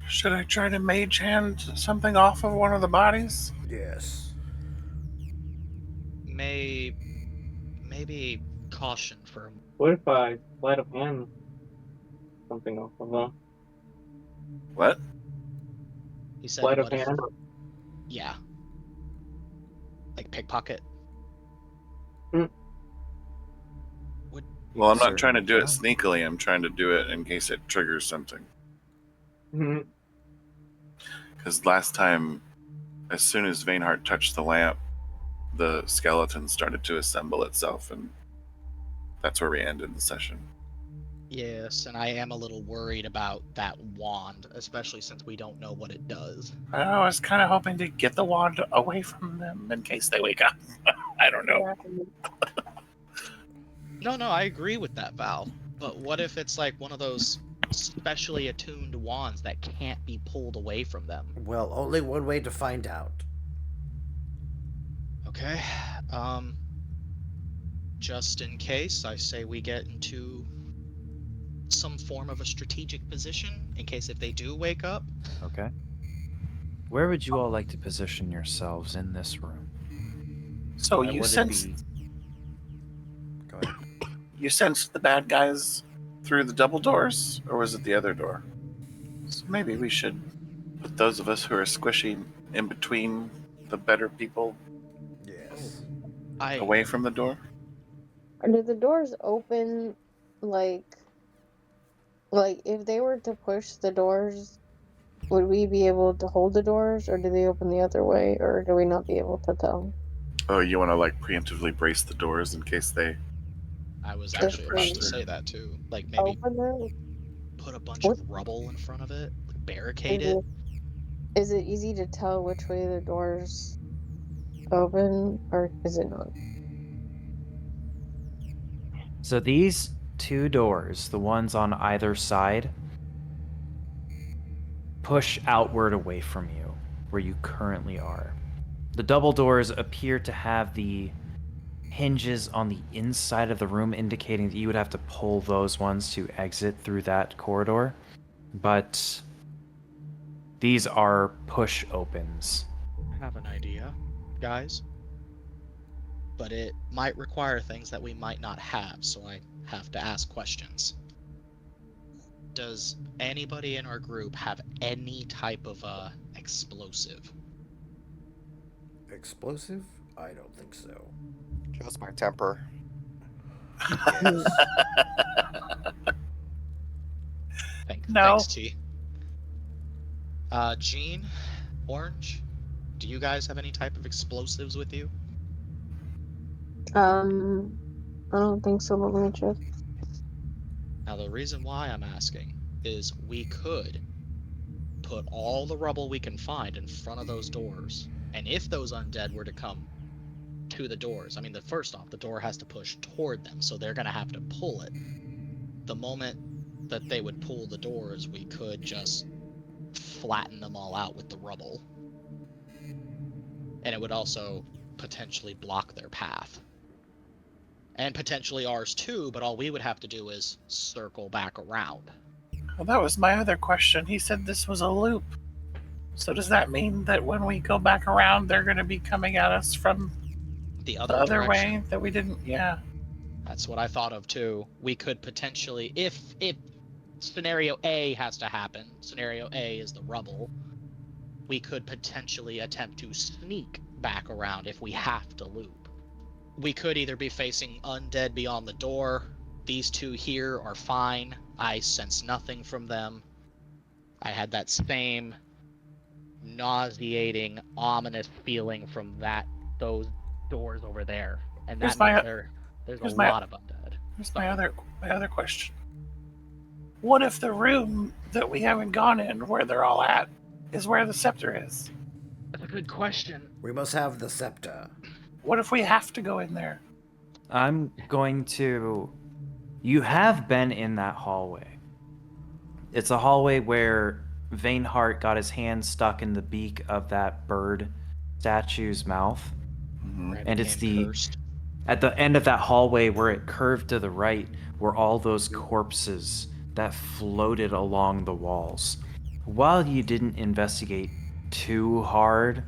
Should I try to mage hand something off of one of the bodies? Yes. Maybe caution for. What if I sleight of hand something off of them? What? He said, Sleight of what if- hand? Yeah. Like pickpocket. Well, I'm not trying to do it Certainly sneakily. I'm trying to do it in case it triggers something. Hmm. Because last time, as soon as Vainheart touched the lamp, the skeleton started to assemble itself, and that's where we ended the session. Yes, and I am a little worried about that wand, especially since we don't know what it does. I was kind of hoping to get the wand away from them in case they wake up. I don't know. No, I agree with that, Val. But what if it's like one of those specially attuned wands that can't be pulled away from them? Well, only one way to find out. Okay. Just in case, I say we get into some form of a strategic position in case if they do wake up. Okay. Where would you all like to position yourselves in this room? So Why you would it sensed be- Go ahead. you sensed the bad guys through the double doors, or was it the other door? So maybe we should put those of us who are squishy in between the better people Yes. away from the door. Do the doors open like if they were to push the doors, would we be able to hold the doors, or do they open the other way, or do we not be able to tell? Oh, you want to like preemptively brace the doors in case they. I was Try to actually push about to through. say that too. Like maybe Open them? put a bunch What of rubble in front of it, like barricade is it. is it easy to tell which way the doors open, or is it not? So these two doors, the ones on either side, push outward away from you, where you currently are. The double doors appear to have the hinges on the inside of the room, indicating that you would have to pull those ones to exit through that corridor. But these are push opens. I have an idea, guys. But it might require things that we might not have, so I have to ask questions. Does anybody in our group have any type of explosive? Explosive? I don't think so. Just my temper. Yes. No. Thanks, T. Jean, Orange, do you guys have any type of explosives with you? I don't think so, but let me check. Now, the reason why I'm asking is we could put all the rubble we can find in front of those doors, and if those undead were to come to the doors, I mean, first off, the door has to push toward them, so they're going to have to pull it. The moment that they would pull the doors, we could just flatten them all out with the rubble. And it would also potentially block their path. And potentially ours too, but all we would have to do is circle back around. Well, that was my other question. He said this was a loop. So does that mean that when we go back around, they're going to be coming at us from The the other other direction. way that we didn't? Yeah. That's what I thought of too. We could potentially, if scenario A has to happen, scenario A is the rubble, we could potentially attempt to sneak back around if we have to loop. We could either be facing undead beyond the door. These two here are fine. I sense nothing from them. I had that same nauseating, ominous feeling from those doors over there, and that Here's my- means there's a here's my- lot of undead. Here's my other question. What if the room that we haven't gone in, where they're all at, is where the scepter is? That's a good question. We must have the scepter. What if we have to go in there? I'm going to. You have been in that hallway. It's a hallway where Vainheart got his hand stuck in the beak of that bird statue's mouth. Mhm. And it's Became the cursed. at the end of that hallway where it curved to the right were all those corpses that floated along the walls. While you didn't investigate too hard,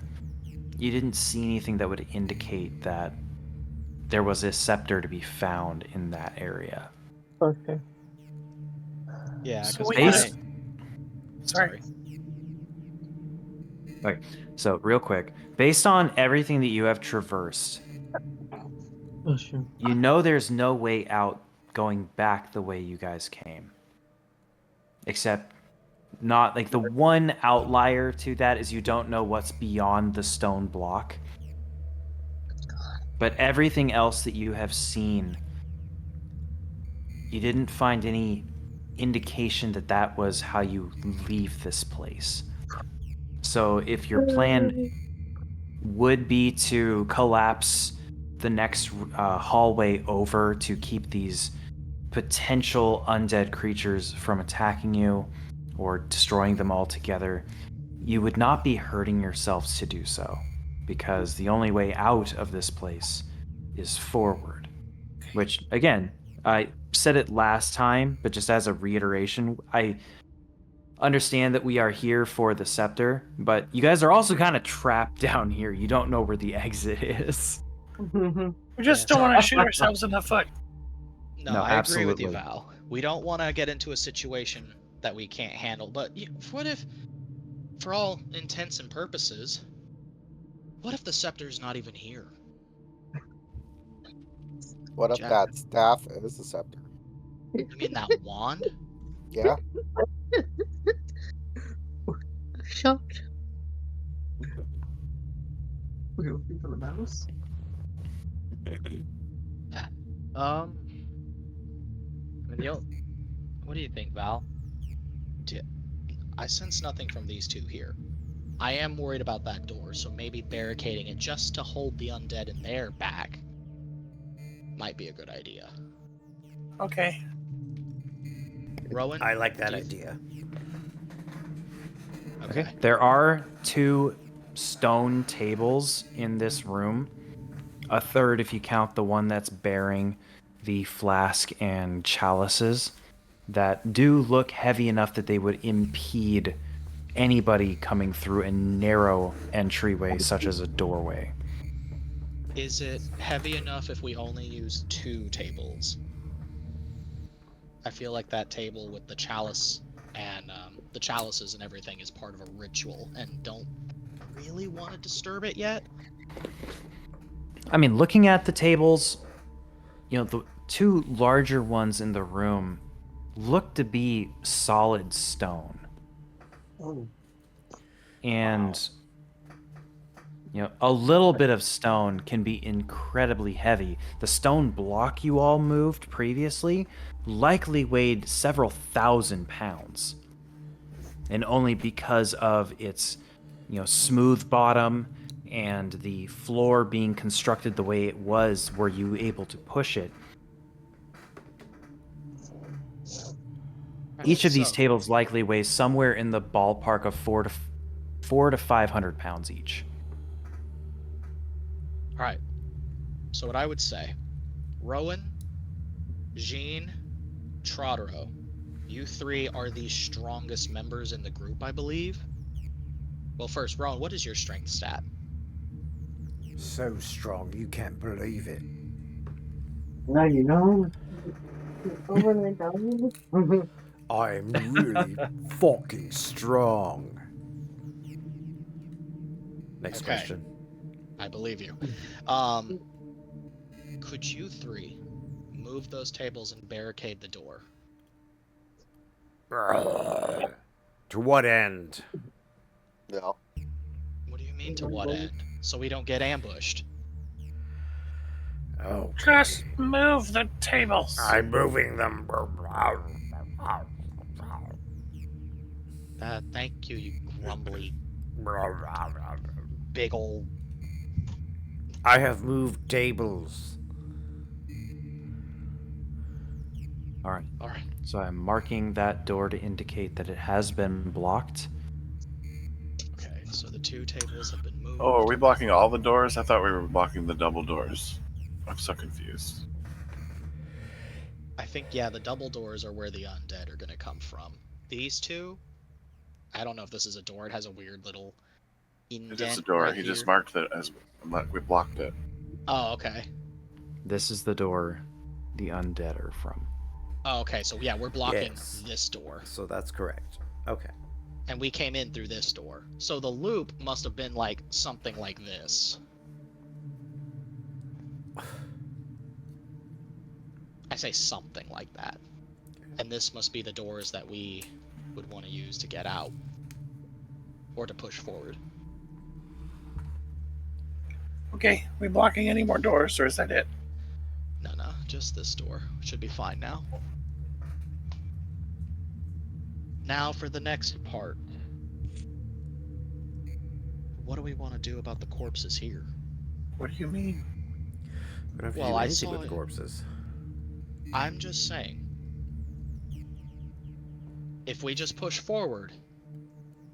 you didn't see anything that would indicate that there was a scepter to be found in that area. Okay. Yeah, So because we Based- Sorry. Okay, so real quick, based on everything that you have traversed, Oh, sure. you know there's no way out going back the way you guys came. Except not like the one outlier to that is you don't know what's beyond the stone block. But everything else that you have seen, you didn't find any indication that that was how you leave this place. So if your plan would be to collapse the next hallway over to keep these potential undead creatures from attacking you or destroying them altogether, you would not be hurting yourselves to do so, because the only way out of this place is forward. Which, again, I said it last time, but just as a reiteration, I understand that we are here for the Scepter, but you guys are also kind of trapped down here. You don't know where the exit is. We just Yeah, don't want to shoot ourselves in the foot. No, I agree with you, absolutely. Val. We don't want to get into a situation that we can't handle. But what if, for all intents and purposes, what if the scepter's not even here? What if Jack. that staff is the scepter? You mean that wand? Yeah. Shocked. We go for the mouse. I mean, what do you think, Val? I sense nothing from these two here. I am worried about that door, so maybe barricading it just to hold the undead in there back might be a good idea. Okay. Rowan? I like that do you- idea. Okay. There are 2 stone tables in this room. A third if you count the one that's bearing the flask and chalices that do look heavy enough that they would impede anybody coming through a narrow entryway such as a doorway. Is it heavy enough if we only use 2 tables? I feel like that table with the chalice and the chalices and everything is part of a ritual and don't really want to disturb it yet. I mean, looking at the tables, the 2 larger ones in the room look to be solid stone. Oh. And a little bit of stone can be incredibly heavy. The stone block you all moved previously likely weighed several thousand pounds. And only because of its, smooth bottom and the floor being constructed the way it was were you able to push it. Each of these tables likely weighs somewhere in the ballpark of 400 to 500 pounds each. All right. So what I would say, Rowan, Jean, Tradoroh, you 3 are the strongest members in the group, I believe. Well, first, Rowan, what is your strength stat? So strong, you can't believe it. 99. Over 9,000? I'm really fucking strong. Next Okay. question. I believe you. Could you 3 move those tables and barricade the door? To what end? No. What do you mean to what end? So we don't get ambushed. Oh, Just move the tables. I'm moving them. Thank you, you grumbly, big old... I have moved tables. All right. All right. So I'm marking that door to indicate that it has been blocked. Okay, so the 2 tables have been moved. Oh, are we blocking all the doors? I thought we were blocking the double doors. I'm so confused. I think, yeah, the double doors are where the undead are going to come from. These 2, I don't know if this is a door. It has a weird little indent. It is a door. right He here. just marked it as we blocked it. Oh, okay. This is the door the undead are from. Oh, okay. So yeah, we're blocking Yes. this door, So that's correct. Okay. and we came in through this door. So the loop must have been like something like this. I say something like that, and this must be the doors that we would want to use to get out or to push forward. Okay, we blocking any more doors, or is that it? No, just this door. Should be fine now. Now for the next part. What do we want to do about the corpses here? What do you mean? We don't have to Well, do I anything saw with the it. corpses. I'm just saying. If we just push forward,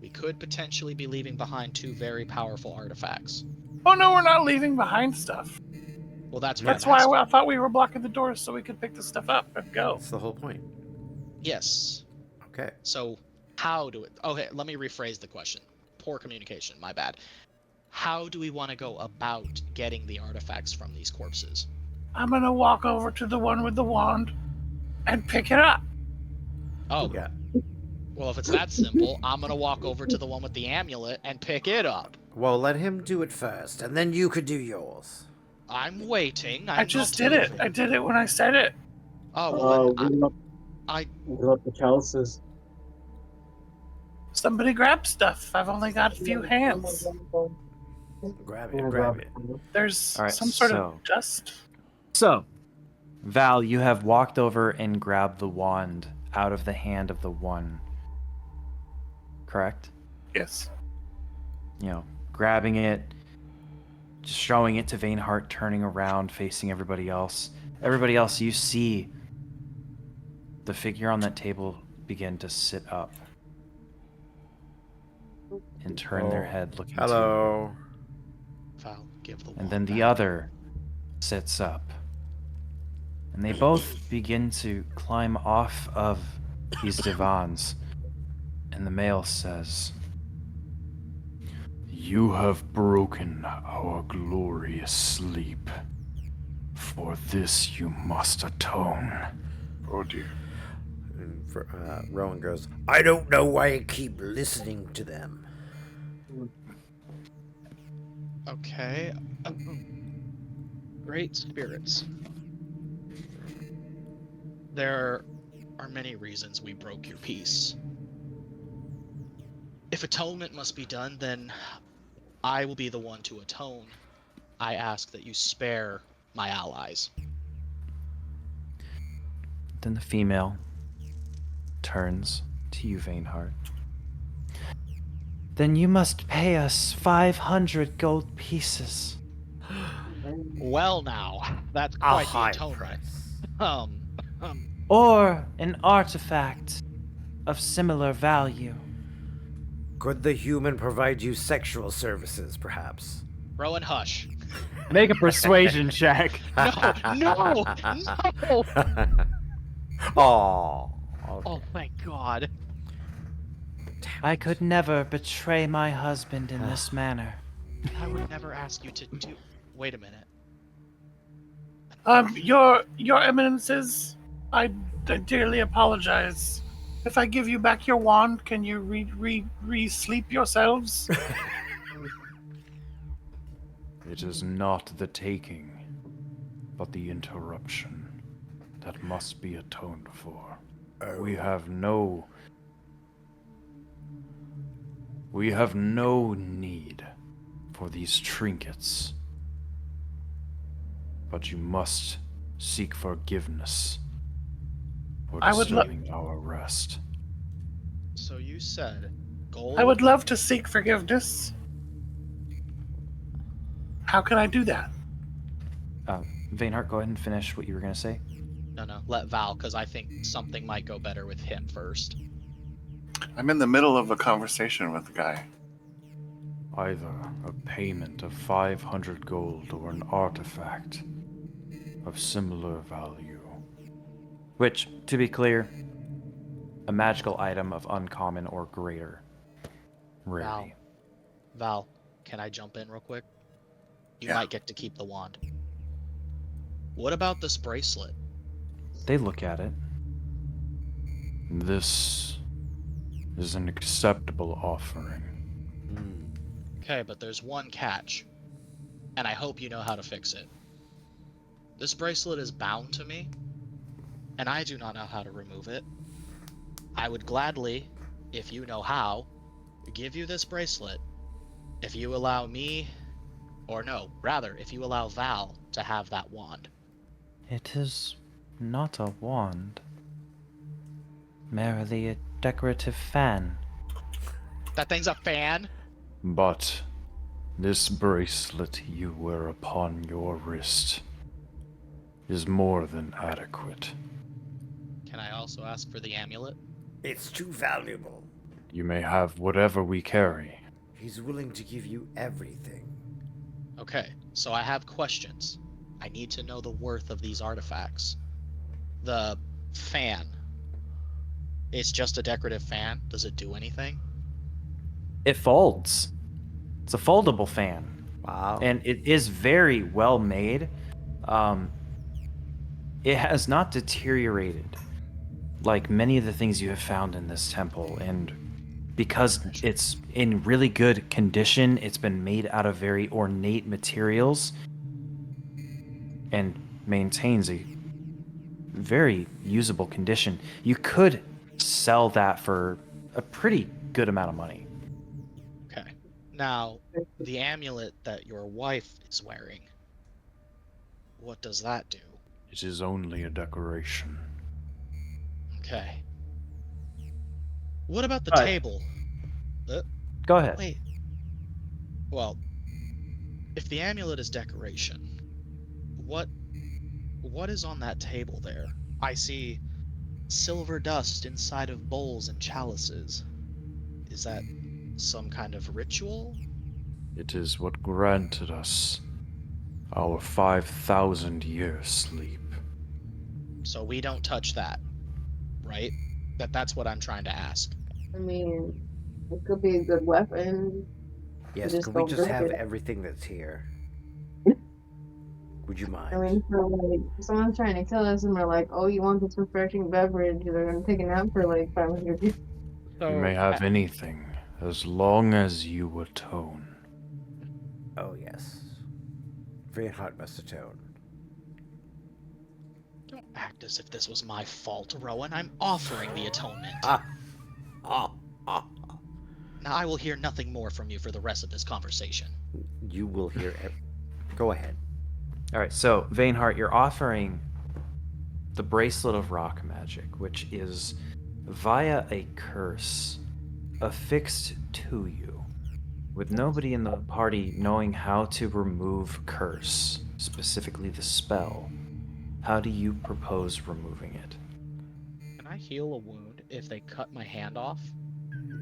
we could potentially be leaving behind 2 very powerful artifacts. Oh no, we're not leaving behind stuff. Well, that's what That's I'm why asking. I thought we were blocking the doors so we could pick the stuff up and go. That's the whole point. Yes. Okay. So how do it? Okay, let me rephrase the question. Poor communication. My bad. How do we want to go about getting the artifacts from these corpses? I'm gonna walk over to the one with the wand and pick it up. Oh, Yeah. well, if it's that simple, I'm gonna walk over to the one with the amulet and pick it up. Well, let him do it first, and then you could do yours. I'm waiting. I just did it. I did it when I said it. Oh, well, then we got the chalices. Somebody grab stuff. I've only got a few hands. Grab it, grab it. There's All right, some sort of dust. So, Val, you have walked over and grabbed the wand out of the hand of the one. Correct? Yes. You know, grabbing it, just showing it to Vainheart, turning around, facing everybody else. Everybody else, you see the figure on that table begin to sit up and turn their head looking Hello. Val, give the and wand then the back. other sits up. And they both begin to climb off of these divans. And the male says, "You have broken our glorious sleep. For this you must atone." Oh dear. And Rowan goes, I don't know why I keep listening to them. Okay. Great spirits. There are many reasons we broke your peace. If atonement must be done, then I will be the one to atone. I ask that you spare my allies. Then the female turns to you, Vainheart. "Then you must pay us 500 gold pieces." Well now, that's A quite the high atonement. price. Or an artifact of similar value. Could the human provide you sexual services, perhaps? Rowan, hush. Make a persuasion check. No! Oh. Oh, thank God. I could never betray my husband in this manner. I would never ask you to do... Wait a minute. Your eminences, I dearly apologize. If I give you back your wand, can you re-sleep yourselves? It is not the taking, but the interruption that must be atoned for. We have no need for these trinkets. But you must seek forgiveness for I would disturbing our rest. So you said gold... I would love to seek forgiveness. How can I do that? Vainheart, go ahead and finish what you were going to say. No, let Val, because I think something might go better with him first. I'm in the middle of a conversation with the guy. Either a payment of 500 gold or an artifact of similar value. Which, to be clear, a magical item of uncommon or greater rarity. Val, can I jump in real quick? You Yeah. might get to keep the wand. What about this bracelet? They look at it. This is an acceptable offering. Okay, but there's one catch, and I hope you know how to fix it. This bracelet is bound to me, and I do not know how to remove it. I would gladly, if you know how, give you this bracelet if you allow me, or no, rather, if you allow Val to have that wand. It is not a wand, merely a decorative fan. That thing's a fan? But this bracelet you wear upon your wrist is more than adequate. Can I also ask for the amulet? It's too valuable. You may have whatever we carry. He's willing to give you everything. Okay, so I have questions. I need to know the worth of these artifacts. The fan. It's just a decorative fan. Does it do anything? It folds. It's a foldable fan. Wow. And it is very well made. It has not deteriorated like many of the things you have found in this temple. And because it's in really good condition, it's been made out of very ornate materials and maintains a very usable condition. You could sell that for a pretty good amount of money. Okay. Now, the amulet that your wife is wearing, what does that do? It is only a decoration. Okay. What about the Alright. table? Go ahead. Wait. Well, if the amulet is decoration, what is on that table there? I see silver dust inside of bowls and chalices. Is that some kind of ritual? It is what granted us our 5,000-year sleep. So we don't touch that, right? That's what I'm trying to ask. I mean, it could be a good weapon. Yes, just can we don't just drink have it. everything that's here? Would you mind? I mean, for like, if someone's trying to kill us and we're like, oh, you want this refreshing beverage, they're gonna take it out for like 500 years. So, You may have anything, as long as you atone. Oh, yes. Vainheart must atone. Don't act as if this was my fault, Rowan. I'm offering the atonement. Ah. Now I will hear nothing more from you for the rest of this conversation. You will hear. Go ahead. All right, so Vainheart, you're offering the Bracelet of Rock Magic, which is via a curse affixed to you, with nobody in the party knowing how to remove curse, specifically the spell. How do you propose removing it? Can I heal a wound if they cut my hand off?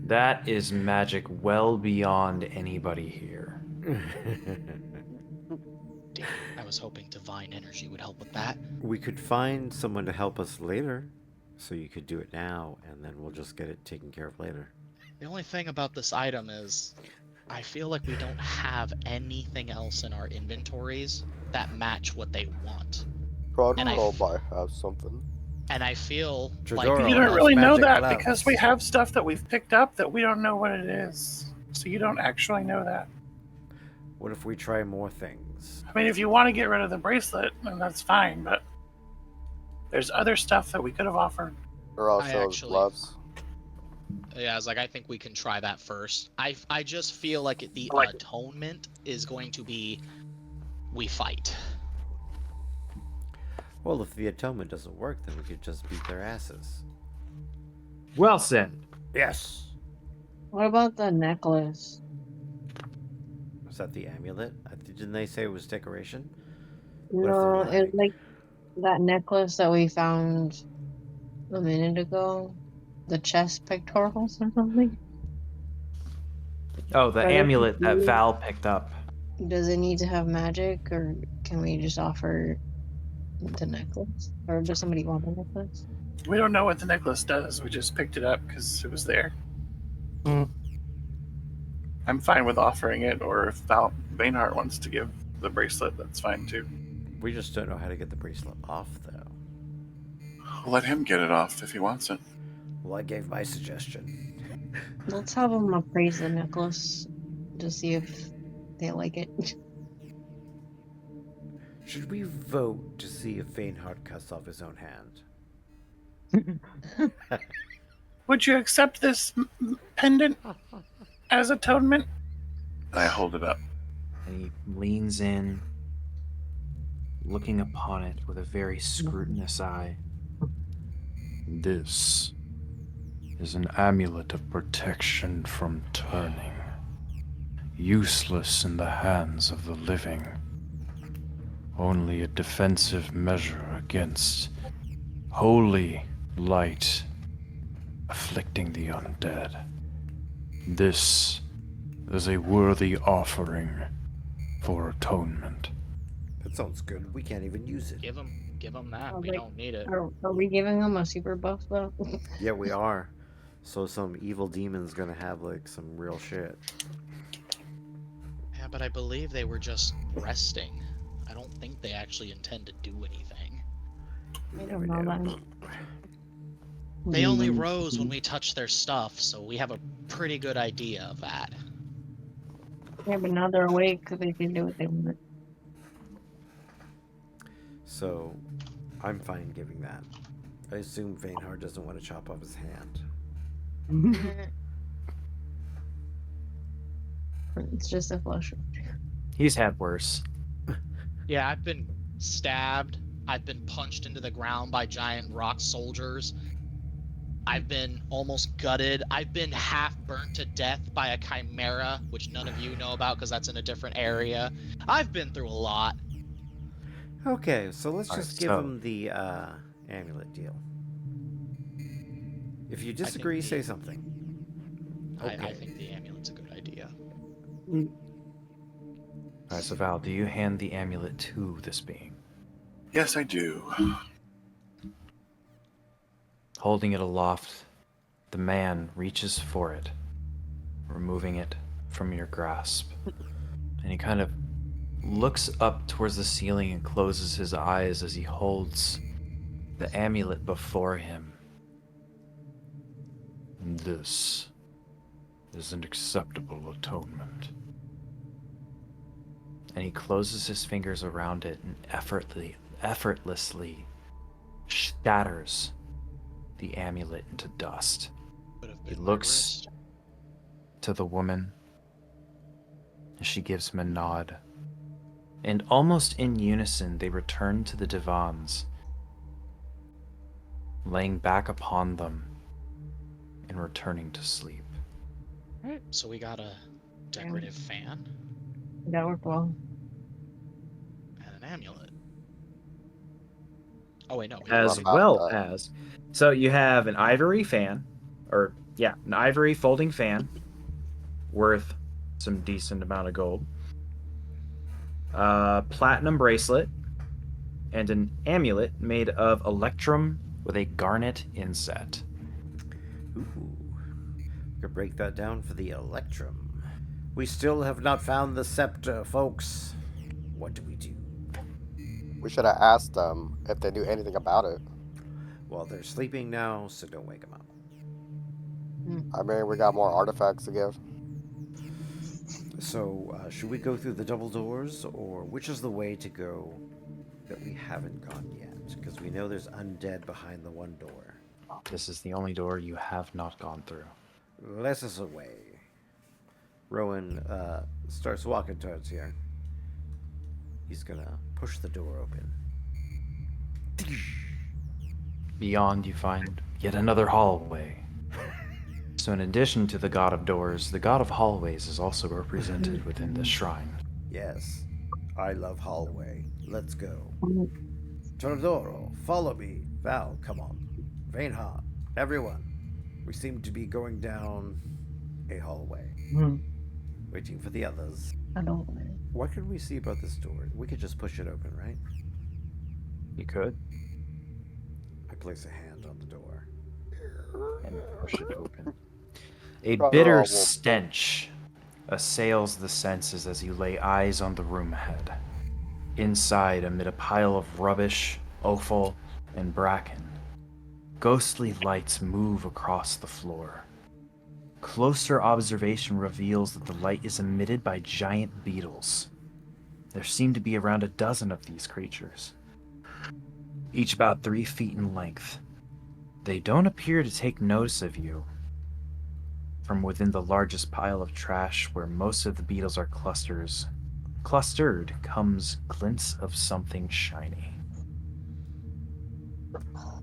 That is magic well beyond anybody here. Damn, I was hoping divine energy would help with that. We could find someone to help us later, so you could do it now, and then we'll just get it taken care of later. The only thing about this item is I feel like we don't have anything else in our inventories that match what they want. Tradoroh might have something. And I feel Tradoroh like You has don't really know magic that gloves. because we have stuff that we've picked up that we don't know what it is. So you don't actually know that. What if we try more things? I mean, if you want to get rid of the bracelet, then that's fine, but there's other stuff that we could have offered. Or also actually- gloves. yeah, I was like, I think we can try that first. I just feel like the atonement is going to be we fight. Well, if the atonement doesn't work, then we could just beat their asses. Well said. Yes. What about the necklace? Was that the amulet? Didn't they say it was decoration? What if No, they're it's like that necklace that we found a minute ago. The chest pectorals or something. Oh, the Right. amulet that Val picked up. Does it need to have magic, or can we just offer the necklace? Or does somebody want the necklace? We don't know what the necklace does. We just picked it up because it was there. I'm fine with offering it, or if Vainheart wants to give the bracelet, that's fine too. We just don't know how to get the bracelet off, though. Let him get it off if he wants it. Well, I gave my suggestion. Let's have them appraise the necklace to see if they like it. Should we vote to see if Vainheart cuts off his own hand? Would you accept this pendant as atonement? And I hold it up. And he leans in, looking upon it with a very scrutinous eye. This is an amulet of protection from turning, useless in the hands of the living. Only a defensive measure against holy light afflicting the undead. This is a worthy offering for atonement. That sounds good. We can't even use it. Give them that. Oh, We like, don't need it. Are we giving them a super buff though? Yeah, we are. So some evil demon's gonna have like some real shit. Yeah, but I believe they were just resting. I don't think they actually intend to do anything. I don't know that. They only rose when we touched their stuff, so we have a pretty good idea of that. Yeah, but now they're awake, so they can do what they want. So, I'm fine giving that. I assume Vainheart doesn't want to chop off his hand. It's just a flush. He's had worse. Yeah, I've been stabbed. I've been punched into the ground by giant rock soldiers. I've been almost gutted. I've been half burnt to death by a chimera, which none of you know about because that's in a different area. I've been through a lot. Okay, so let's Alright, just give so- him the amulet deal. If you disagree, say something. I think the amulet's a good idea. Alright, so Val, do you hand the amulet to this being? Yes, I do. Holding it aloft, the man reaches for it, removing it from your grasp. And he kind of looks up towards the ceiling and closes his eyes as he holds the amulet before him. This is an acceptable atonement. And he closes his fingers around it and effortlessly shatters the amulet into dust. He looks to the woman as she gives him a nod. And almost in unison, they return to the divans, laying back upon them and returning to sleep. Alright, so we got a decorative fan That worked well. and an amulet. Oh wait, no. We As about well that? as, so you have an ivory fan, an ivory folding fan, worth some decent amount of gold. Platinum bracelet, and an amulet made of electrum with a garnet inset. Ooh. Could break that down for the electrum. We still have not found the scepter, folks. What do we do? We should have asked them if they knew anything about it. Well, they're sleeping now, so don't wake them up. I mean, we got more artifacts to give. So, should we go through the double doors, or which is the way to go that we haven't gone yet? Because we know there's undead behind the one door. This is the only door you have not gone through. Less is away. Rowan starts walking towards here. He's gonna push the door open. Beyond, you find yet another hallway. So in addition to the god of doors, the god of hallways is also represented within this shrine. Yes, I love hallway. Let's go. Tradoroh, follow me. Val, come on. Vainheart, everyone. We seem to be going down a hallway. Waiting for the others. I don't. What can we see about this door? We could just push it open, right? You could, I place a hand on the door. and push it open. A Tradoroh bitter will- stench assails the senses as you lay eyes on the room ahead. Inside, amid a pile of rubbish, offal, and bracken, ghostly lights move across the floor. Closer observation reveals that the light is emitted by giant beetles. There seem to be around a dozen of these creatures, each about 3 feet in length. They don't appear to take notice of you. From within the largest pile of trash where most of the beetles are clustered comes glints of something shiny.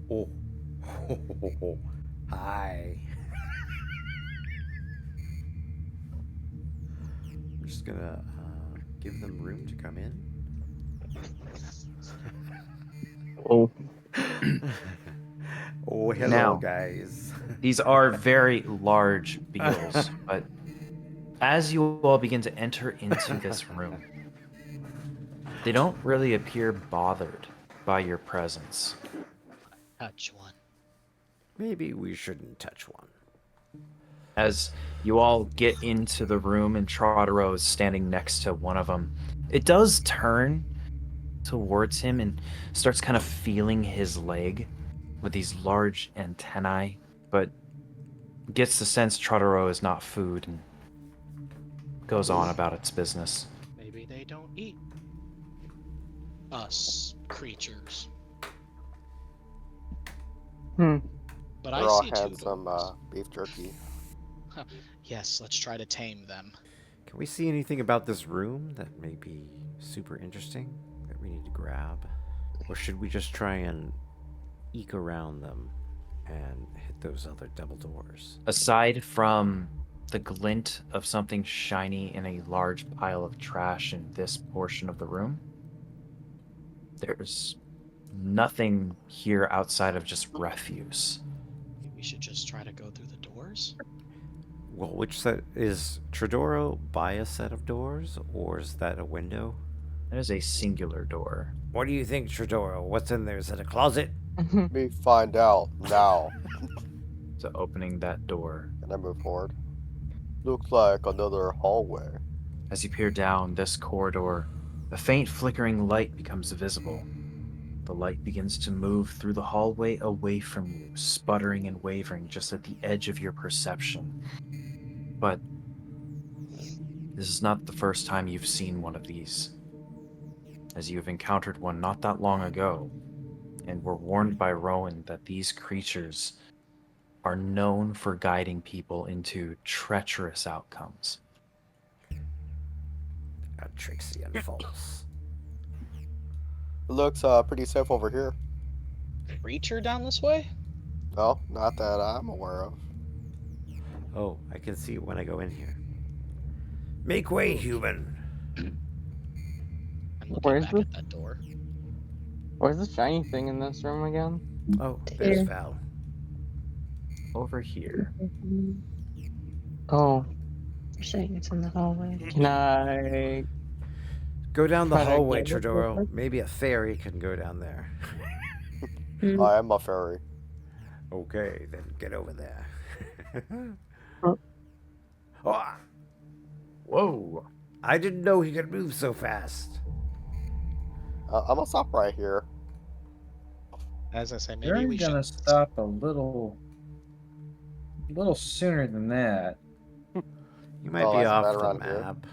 Oh. Hi. I'm just gonna give them room to come in. Oh. Oh, hello, Now. guys. These are very large beetles, but as you all begin to enter into this room, They don't really appear bothered by your presence. Touch one. Maybe we shouldn't touch one. As you all get into the room and Tradoroh is standing next to one of them, it does turn towards him and starts kind of feeling his leg with these large antennae, but gets the sense Tradoroh is not food and goes on about its business. Maybe they don't eat us creatures. But We're I all see had two some doors. beef jerky. Yes, let's try to tame them. Can we see anything about this room that may be super interesting that we need to grab? Or should we just try and eke around them and hit those other double doors? Aside from the glint of something shiny in a large pile of trash in this portion of the room, there's nothing here outside of just refuse. Maybe we should just try to go through the doors? Well, which set is Tradoroh by a set of doors, or is that a window? That is a singular door. What do you think, Tradoroh? What's in there? Is it a closet? We find out now. So opening that door. Can I move forward? Looks like another hallway. As you peer down this corridor, a faint flickering light becomes visible. The light begins to move through the hallway away from you, sputtering and wavering just at the edge of your perception. But this is not the first time you've seen one of these, as you have encountered one not that long ago, and were warned by Rowan that these creatures are known for guiding people into treacherous outcomes. Tricksy and false. Looks pretty safe over here. Creature down this way? No, not that I'm aware of. Oh, I can see it when I go in here. Make way, human. I'm looking Where's back the- at that door. Where's the shiny thing in this room again? Oh, there's Here. Val. Over here. Oh, You're saying it's in the hallway. can I? Go down the Try to hallway, get it real Tradoroh. quick. Maybe a fairy can go down there. I am a fairy. Okay, then get over there. Oh. Oh, Whoa! I didn't know he could move so fast. I'm gonna stop right here. As I say, maybe You're we gonna should stop a little sooner than that. You might Oh, be that's off bad the around here. map.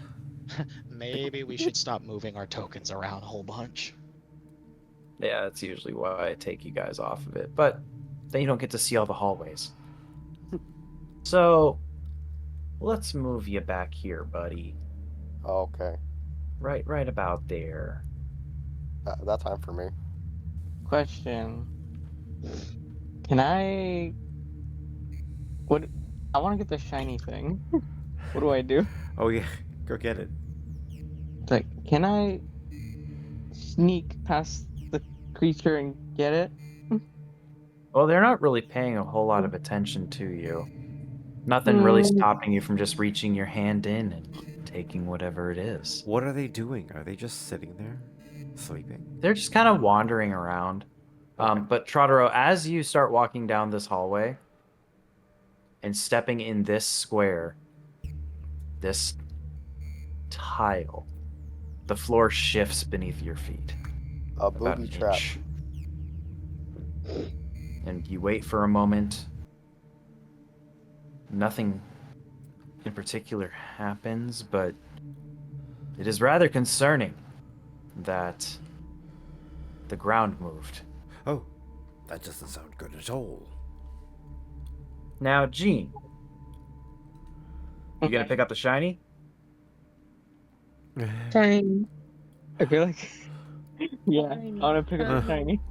maybe we should stop moving our tokens around a whole bunch. Yeah, that's usually why I take you guys off of it, but then you don't get to see all the hallways. So, let's move you back here, buddy. Okay, Right about there. that time for me. Question. Can I? What? I want to get the shiny thing. What do I do? Oh yeah, go get it. It's like, can I sneak past the creature and get it? Well, they're not really paying a whole lot of attention to you. Nothing really stopping you from just reaching your hand in and taking whatever it is. What are they doing? Are they just sitting there, sleeping? They're just kind of wandering around. But Tradoroh, as you start walking down this hallway and stepping in this square, this tile, the floor shifts beneath your feet. A About booby an trap. inch. And you wait for a moment. Nothing in particular happens, but it is rather concerning that the ground moved. Oh, that doesn't sound good at all. Now, Gene, you gonna pick up the shiny? Shiny. I feel like. Yeah, I want to pick up the shiny.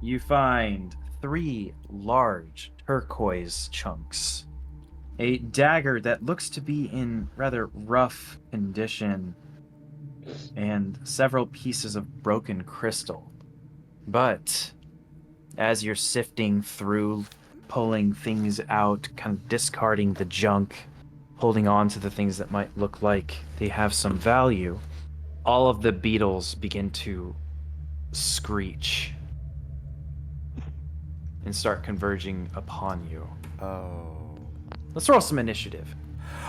You find 3 large turquoise chunks. A dagger that looks to be in rather rough condition, and several pieces of broken crystal. But as you're sifting through, pulling things out, kind of discarding the junk, holding on to the things that might look like they have some value, all of the beetles begin to screech and start converging upon you. Oh. Let's roll some initiative.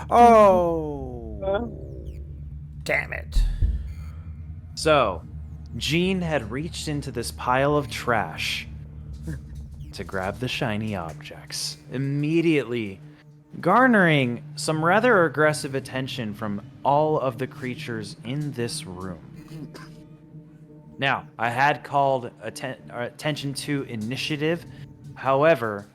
Oh. Damn it. So, Jean had reached into this pile of trash to grab the shiny objects, immediately garnering some rather aggressive attention from all of the creatures in this room. Now, I had called attention to initiative. However,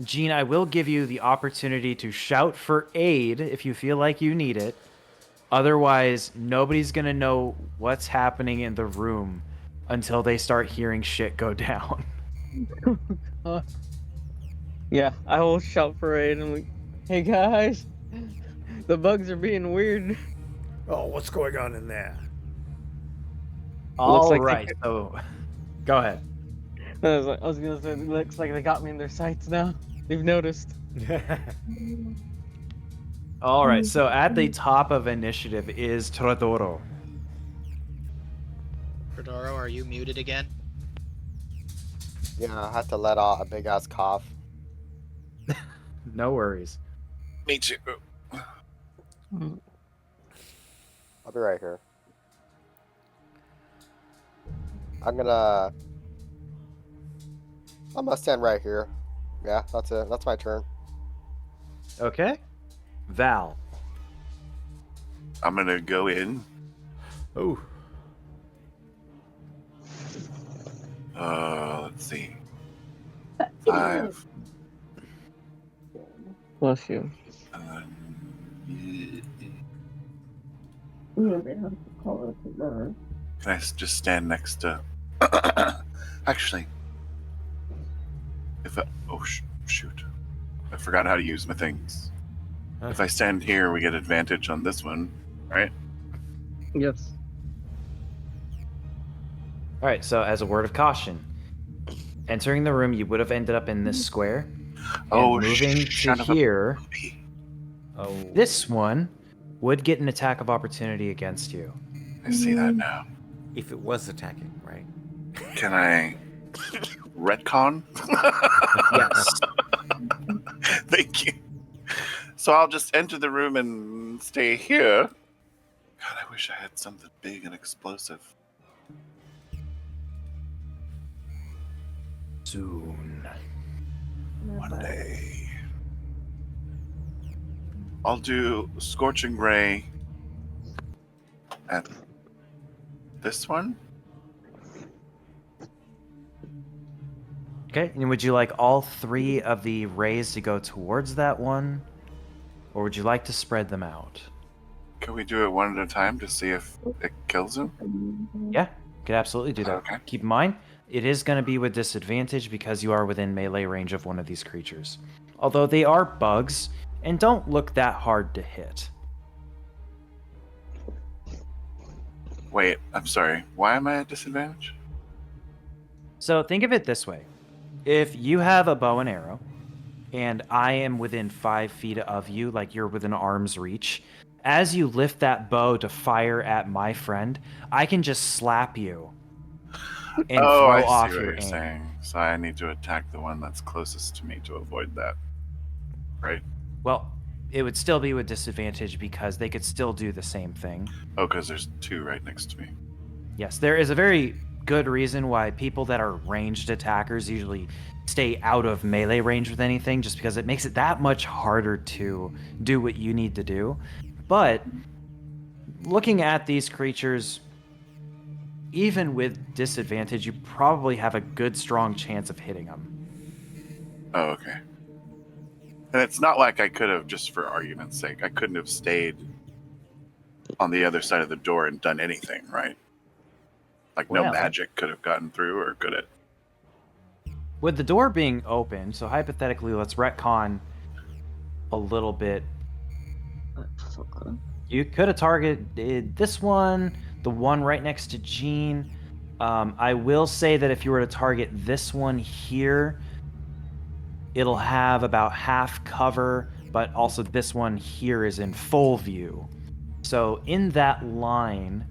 Jean, I will give you the opportunity to shout for aid if you feel like you need it. Otherwise, nobody's going to know what's happening in the room until they start hearing shit go down. Yeah, I will shout for aid. I'm like, hey guys, the bugs are being weird. Oh, what's going on in there? All like right, so go ahead. I was gonna say, it looks like they got me in their sights now. They've noticed. All right, so at the top of initiative is Tradoroh. Tradoroh, are you muted again? Yeah, I had to let out a big ass cough. No worries. Me too. I'll be right here. I'm gonna stand right here. Yeah, that's it. That's my turn. Okay. Val. I'm gonna go in. Oh. Let's see. 5. Bless you. Can I just stand next to? Actually, if I, shoot, I forgot how to use my things. If I stand here, we get advantage on this one, right? Yes. All right, so as a word of caution, entering the room, you would have ended up in this square. Oh, and moving to son of a here, booby. Oh. this one would get an attack of opportunity against you. I see that now. If it was attacking, right? Can I retcon? Yes. Thank you. So I'll just enter the room and stay here. God, I wish I had something big and explosive. Soon. One day. I'll do Scorching Ray at this one. Okay, and would you like all 3 of the rays to go towards that one? Or would you like to spread them out? Can we do it one at a time to see if it kills him? Yeah, could absolutely do that. Okay. Keep in mind, it is going to be with disadvantage because you are within melee range of one of these creatures. Although they are bugs and don't look that hard to hit. Wait, I'm sorry. Why am I at disadvantage? So think of it this way. If you have a bow and arrow, and I am within 5 feet of you, like you're within arm's reach, as you lift that bow to fire at my friend, I can just slap you and throw I off see what your you're aim. saying. So I need to attack the one that's closest to me to avoid that. Right? Well, it would still be with disadvantage because they could still do the same thing. Oh, because there's 2 right next to me. Yes, there is a very good reason why people that are ranged attackers usually stay out of melee range with anything, just because it makes it that much harder to do what you need to do. But looking at these creatures, even with disadvantage, you probably have a good, strong chance of hitting them. Oh, okay. And it's not like I could have, just for argument's sake, I couldn't have stayed on the other side of the door and done anything, right? Like no Well. magic could have gotten through, or could it? With the door being open, so hypothetically, let's retcon a little bit. You could have targeted this one, the one right next to Jean. I will say that if you were to target this one here, it'll have about half cover, but also this one here is in full view. So in that line,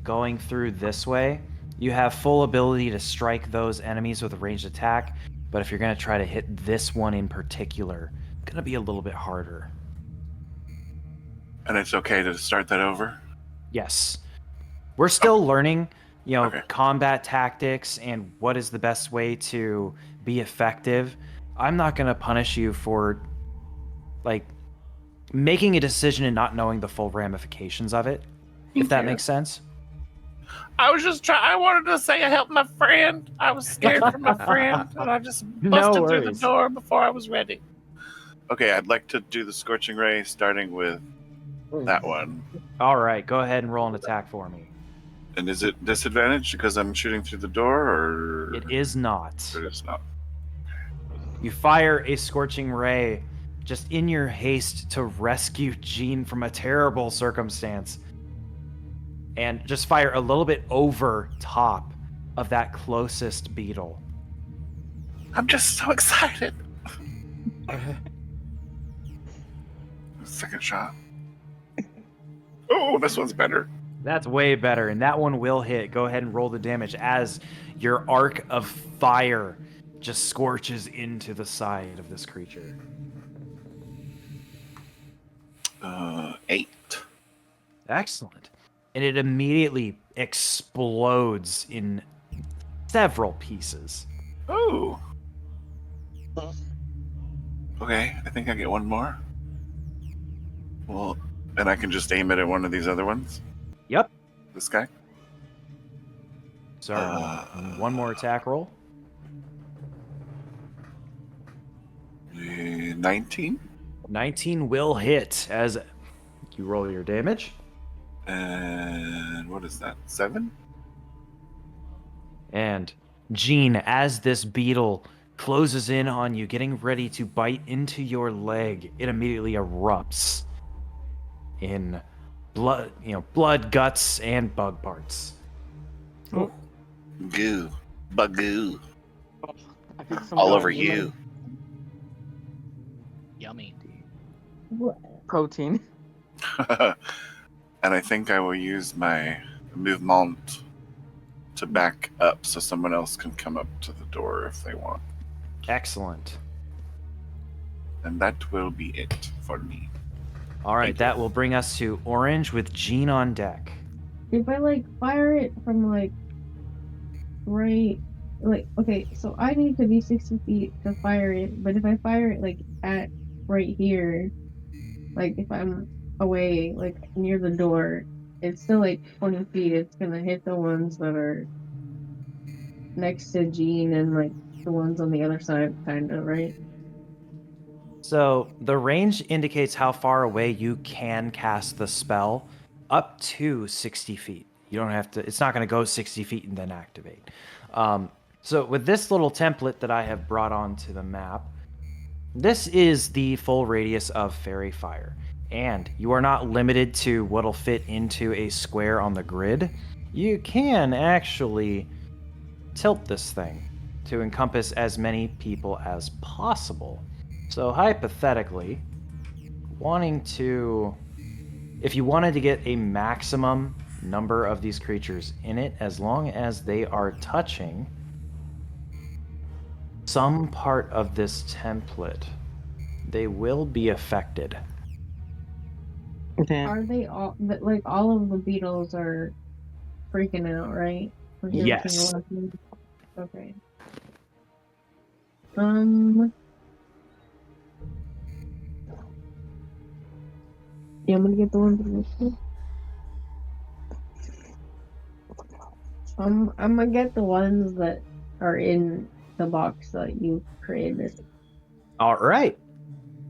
going through this way, you have full ability to strike those enemies with a ranged attack, but if you're going to try to hit this one in particular, it's going to be a little bit harder. And it's okay to start that over? Yes. We're still learning, Okay. combat tactics and what is the best way to be effective. I'm not going to punish you for, making a decision and not knowing the full ramifications of it, if that makes sense. I was just trying. I wanted to say I helped my friend. I was scared for my friend, and I just busted through the worries. door before I was ready. Okay, I'd like to do the Scorching Ray starting with that one. All right, go ahead and roll an attack for me. And is it disadvantaged because I'm shooting through the door, or It is not. it is not? You fire a scorching ray just in your haste to rescue Jean from a terrible circumstance. And just fire a little bit over top of that closest beetle. I'm just so excited. Second shot. Oh, this one's better. That's way better, and that one will hit. Go ahead and roll the damage as your arc of fire just scorches into the side of this creature. 8. Excellent. And it immediately explodes in several pieces. Oh. Okay, I think I get one more. Well, and I can just aim it at one of these other ones? Yep. This guy? Sorry. One more attack roll. 19. 19 will hit as you roll your damage. And what is that? 7? And Jean, as this beetle closes in on you, getting ready to bite into your leg, it immediately erupts in blood, blood, guts, and bug parts. Oh, Goo. Bugoo. I think some All kind over of you. Yummy. protein. And I think I will use my movement to back up so someone else can come up to the door if they want. Excellent. And that will be it for me. All right, that will bring us to orange with Jean on deck. If I fire it from right, okay, so I need to be 60 feet to fire it, but if I fire it at right here, if I'm away, near the door, it's still 20 feet. It's gonna hit the ones that are next to Jean and the ones on the other side, kinda, right? So the range indicates how far away you can cast the spell, up to 60 feet. You don't have to, it's not going to go 60 feet and then activate. So with this little template that I have brought onto the map, this is the full radius of Faerie Fire. And you are not limited to what'll fit into a square on the grid. You can actually tilt this thing to encompass as many people as possible. So hypothetically, if you wanted to get a maximum number of these creatures in it, as long as they are touching some part of this template, they will be affected. Okay. Are they all, all of the beetles are freaking out, right? Yes. Okay. Yeah, I'm gonna get the one for this one. I'm gonna get the ones that are in the box that you created. All right.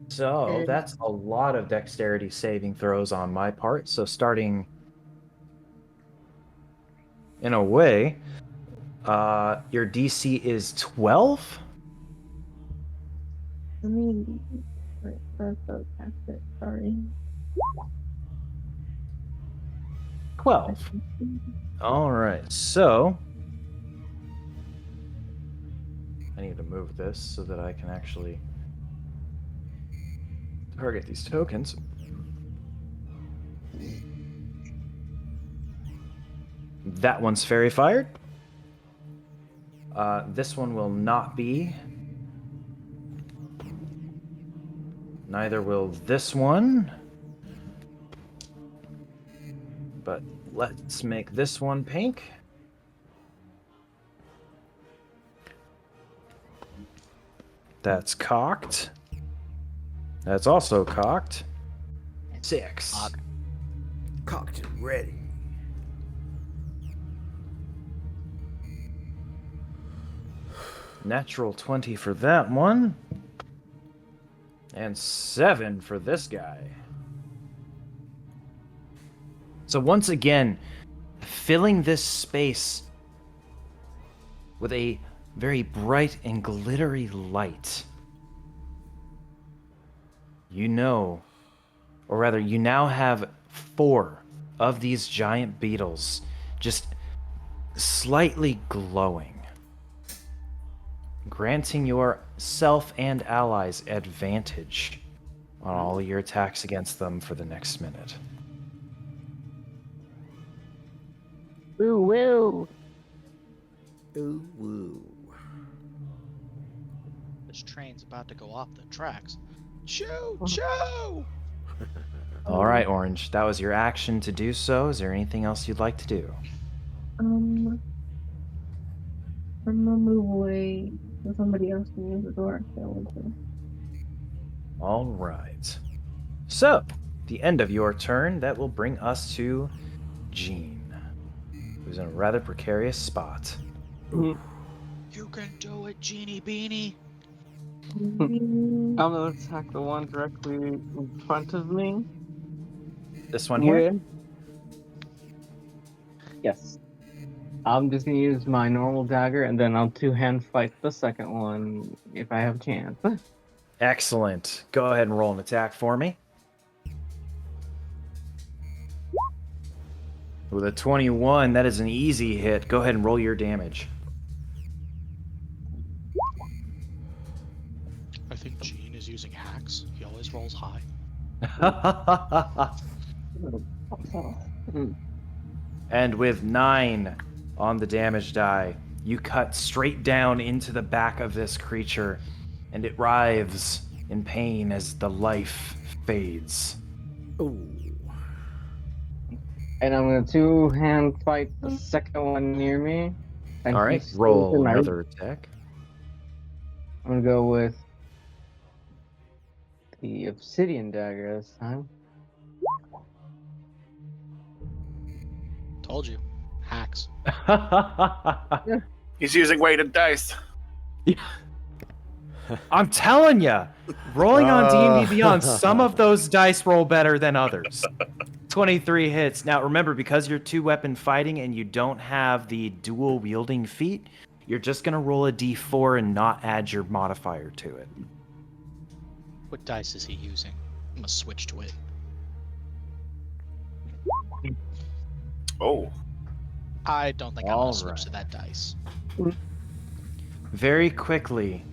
So And- that's a lot of dexterity saving throws on my part. So starting in a way, your DC is 12. Let me cast it. Sorry. 12. All right. So I need to move this so that I can actually target these tokens. That one's fairy fired. This one will not be. Neither will this one. But let's make this one pink. That's cocked. That's also cocked. 6. Cocked and ready. Natural 20 for that one. And 7 for this guy. So once again, filling this space with a very bright and glittery light. You know, or rather, you now have 4 of these giant beetles just slightly glowing, granting yourself and allies advantage on all your attacks against them for the next minute. Woo woo. Ooh, woo. This train's about to go off the tracks. Choo choo! All right, Orange, that was your action to do so. Is there anything else you'd like to do? I'm gonna move away so somebody else can use the door if they want to. All right. So, the end of your turn, that will bring us to Jean, who's in a rather precarious spot. You can do it, Genie Beanie. I'm gonna attack the one directly in front of me. This one here? Yes. I'm just gonna use my normal dagger, and then I'll two-hand fight the second one if I have a chance. Excellent. Go ahead and roll an attack for me. With a 21, that is an easy hit. Go ahead and roll your damage. I think Gene is using hacks. He always rolls high. And with 9 on the damage die, you cut straight down into the back of this creature, and it writhes in pain as the life fades. Ooh. And I'm gonna two-hand fight the second one near me. And All right, he's roll still tonight. another attack. I'm gonna go with the obsidian dagger this time. Told you. Hacks. He's using weighted dice. I'm telling you, rolling on D&D Beyond, some of those dice roll better than others. 23 hits. Now remember, because you're 2-weapon fighting and you don't have the dual wielding feat, you're just gonna roll a d4 and not add your modifier to it. What dice is he using? I'm gonna switch to it. Oh, I don't think I'm All gonna switch to right. that dice. Very quickly,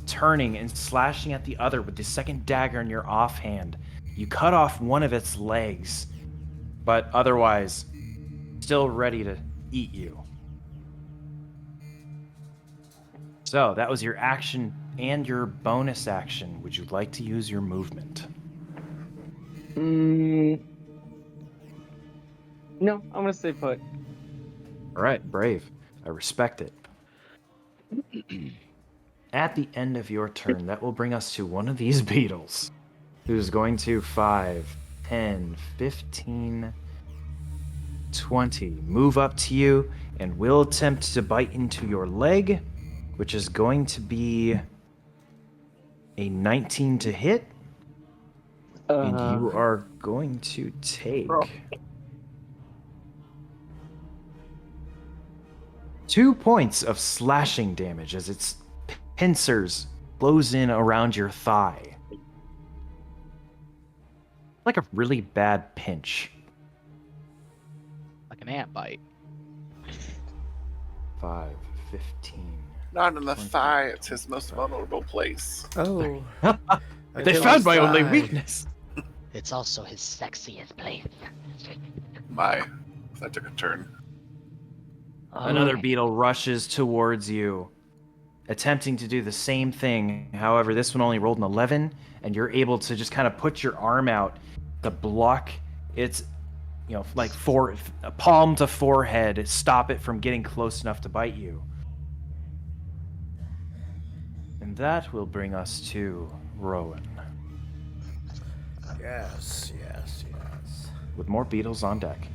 turning and slashing at the other with the second dagger in your offhand, you cut off one of its legs, but otherwise still ready to eat you. So that was your action and your bonus action. Would you like to use your movement? No, I'm gonna stay put. All right, brave. I respect it. At the end of your turn, that will bring us to one of these beetles, who's going to 5, 10, 15, 20 move up to you and will attempt to bite into your leg, which is going to be a 19 to hit, and you are going to take 2 points of slashing damage as its pincers close in around your thigh. Like a really bad pinch. Like an ant bite. 5, 15. not in the thigh. It's his most vulnerable place. Oh. They found my only weakness. It's also his sexiest place. My That took a turn. Another beetle rushes towards you, attempting to do the same thing. However, this one only rolled an 11, and you're able to just kind of put your arm out to block its, like palm to forehead, stop it from getting close enough to bite you. And that will bring us to Rowan, Yes. with more beetles on deck.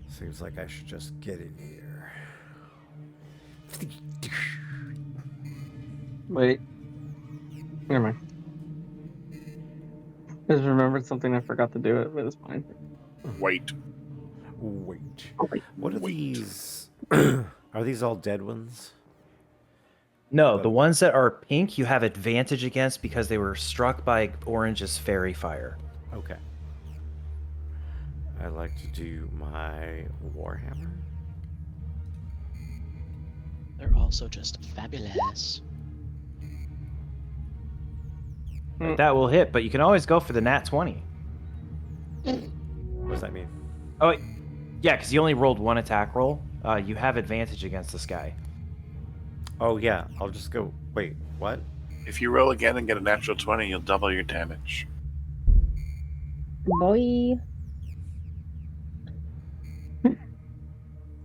Seems like I should just get in here. Wait. Never mind. I just remembered something. I forgot to do it, but it's fine. Wait. What are these? Are these all dead ones? No, the ones that are pink you have advantage against because they were struck by Orange's Faerie Fire. Okay. I like to do my Warhammer. They're also just fabulous. That will hit, but you can always go for the nat 20. What does that mean? Oh, yeah, because you only rolled one attack roll. You have advantage against this guy. Oh yeah, I'll just go. Wait, what? If you roll again and get a natural 20, you'll double your damage. Boy.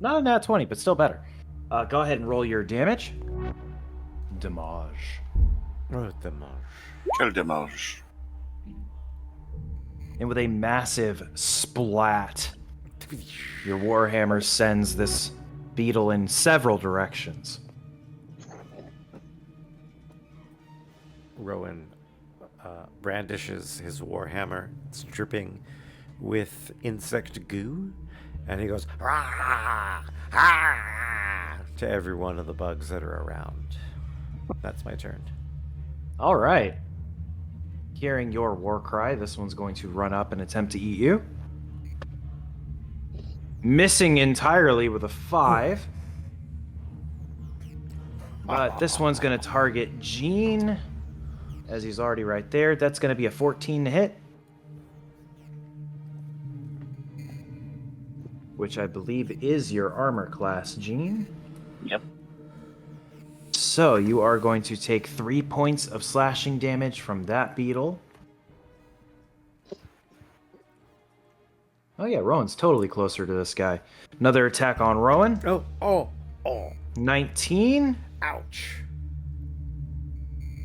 Not a nat 20, but still better. Go ahead and roll your damage. Damage. Oh, damage. Quel damage. And with a massive splat, your Warhammer sends this beetle in several directions. Rowan brandishes his Warhammer. It's dripping with insect goo. And he goes, "Rah! Ah!" to every one of the bugs that are around. That's my turn. All right. Hearing your war cry, this one's going to run up and attempt to eat you. Missing entirely with a 5. But this one's going to target Gene, as he's already right there. That's going to be a 14 to hit. Which I believe is your armor class, Gene. Yep. So you are going to take 3 points of slashing damage from that beetle. Oh yeah, Rowan's totally closer to this guy. Another attack on Rowan. Oh. 19. Ouch.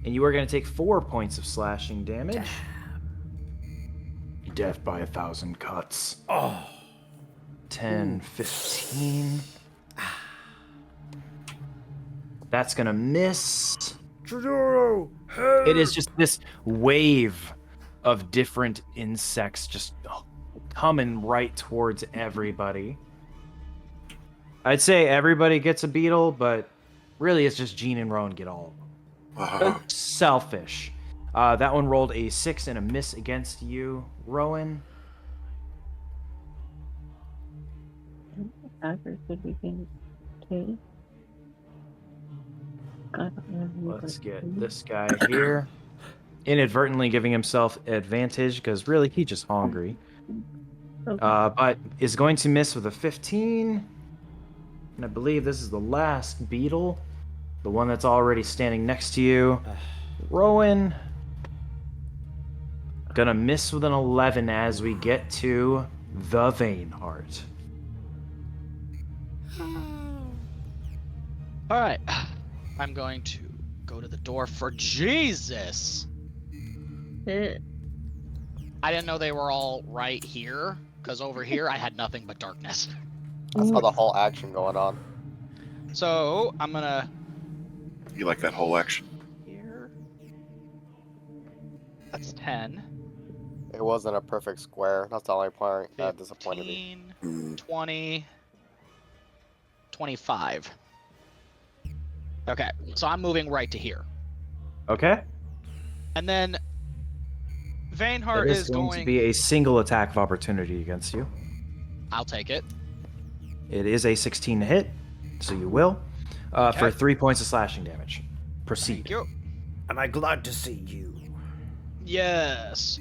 And you are going to take 4 points of slashing damage. Death by 1,000 cuts. Oh. 10, 15. That's going to miss. Tradoroh! It is just this wave of different insects just coming right towards everybody. I'd say everybody gets a beetle, but really it's just Gene and Rowan get all of them. Selfish. That one rolled a 6 and a miss against you, Rowan. Attackers would be getting okay. Let's get this guy here. Inadvertently giving himself advantage because really he's just hungry. Okay. But is going to miss with a 15. And I believe this is the last beetle. The one that's already standing next to you. Rowan. Gonna miss with an 11 as we get to the Vainheart. All right, I'm going to go to the door for Jesus. I didn't know they were all right here, because over here I had nothing but darkness. I saw the whole action going on. So I'm gonna You like that whole action? here. That's 10, It wasn't a perfect square. That's the only part that disappointed me. 15, 20, 25. Okay, so I'm moving right to here. Okay? And then Vainheart It is is going to be a single attack of opportunity against you. I'll take it. It is a 16 to hit, so you will. For Okay. 3 points of slashing damage. Proceed. Thank you. Am I glad to see you? Yes.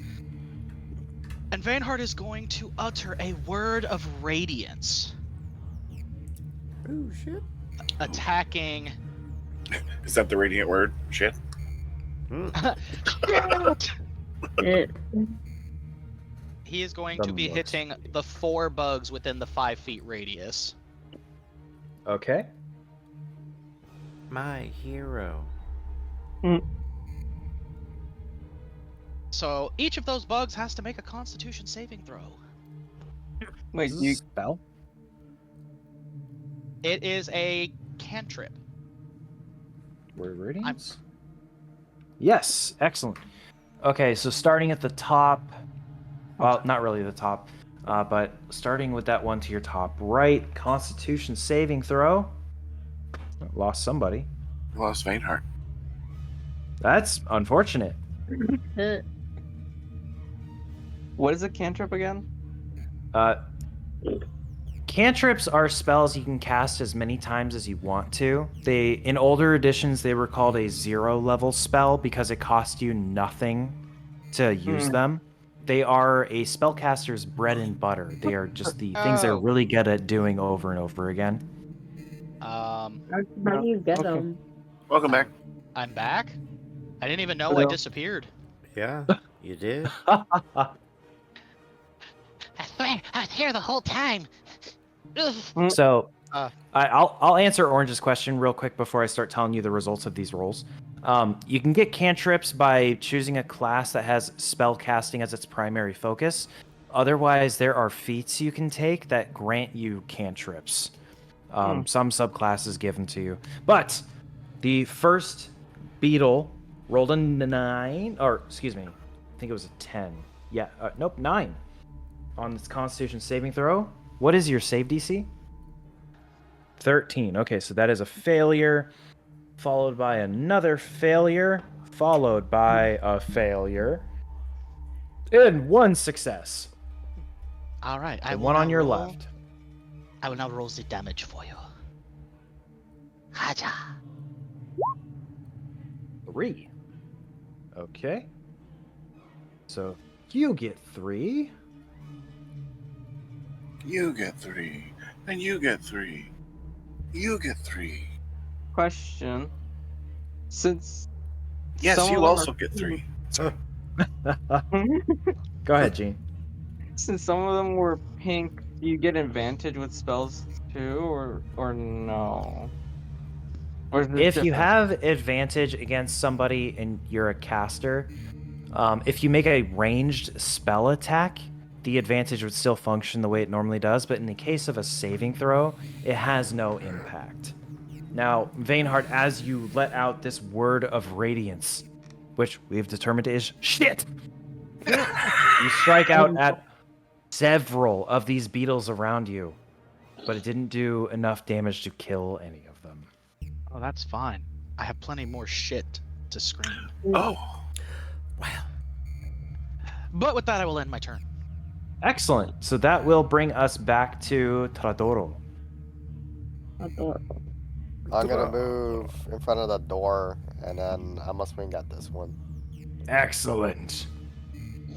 And Vainheart is going to utter a word of radiance, Oh shit. attacking. Is that the radiant word? Shit. Shit. He is going The to be looks. hitting the 4 bugs within the 5 feet radius. Okay. My hero. So each of those bugs has to make a Constitution saving throw. Wait, Is this you a spell? It is a cantrip. Word radiance? Yes, excellent. Okay, so starting at the top, well, not really the top, but starting with that one to your top right, Constitution saving throw. Lost somebody. You lost Vainheart. That's unfortunate. what is a cantrip again? Cantrips are spells you can cast as many times as you want to. They, in older editions, they were called a 0-level spell because it cost you nothing to use them. They are a spellcaster's bread and butter. They are just the things they're Oh. really good at doing over and over again. How do you get Okay. them? Welcome back. I'm back? I didn't even know Hello. I disappeared. Yeah, you did. I swear, I was here the whole time. Ugh. So, Uh. I'll answer Orange's question real quick before I start telling you the results of these rolls. You can get cantrips by choosing a class that has spell casting as its primary focus. Otherwise, there are feats you can take that grant you cantrips. Some subclasses give them to you. But the first Beetle rolled a 9, or excuse me, I think it was a 10. Yeah, nope, 9 on its Constitution saving throw. What is your save DC? 13. Okay, so that is a failure, followed by another failure, followed by a failure, and 1 success. All right, I And will 1 on now your roll- left. I will now roll the damage for you. Haja. 3. Okay. So you get 3. You get 3. And you get 3. You get 3. Question. Since Yes, some of you them also are- get 3. Go ahead, Gene. Since some of them were pink, do you get advantage with spells too, or no? Or is this If you different? have advantage against somebody and you're a caster, if you make a ranged spell attack, the advantage would still function the way it normally does, but in the case of a saving throw, it has no impact. Now, Vainheart, as you let out this word of radiance, which we've determined is shit, you strike out at several of these beetles around you, but it didn't do enough damage to kill any of them. Oh, that's fine. I have plenty more shit to scream. Oh. Wow. But with that, I will end my turn. Excellent. So that will bring us back to Tradoroh. Adorable. I'm gonna move in front of the door, and then I'm gonna swing at this one. Excellent.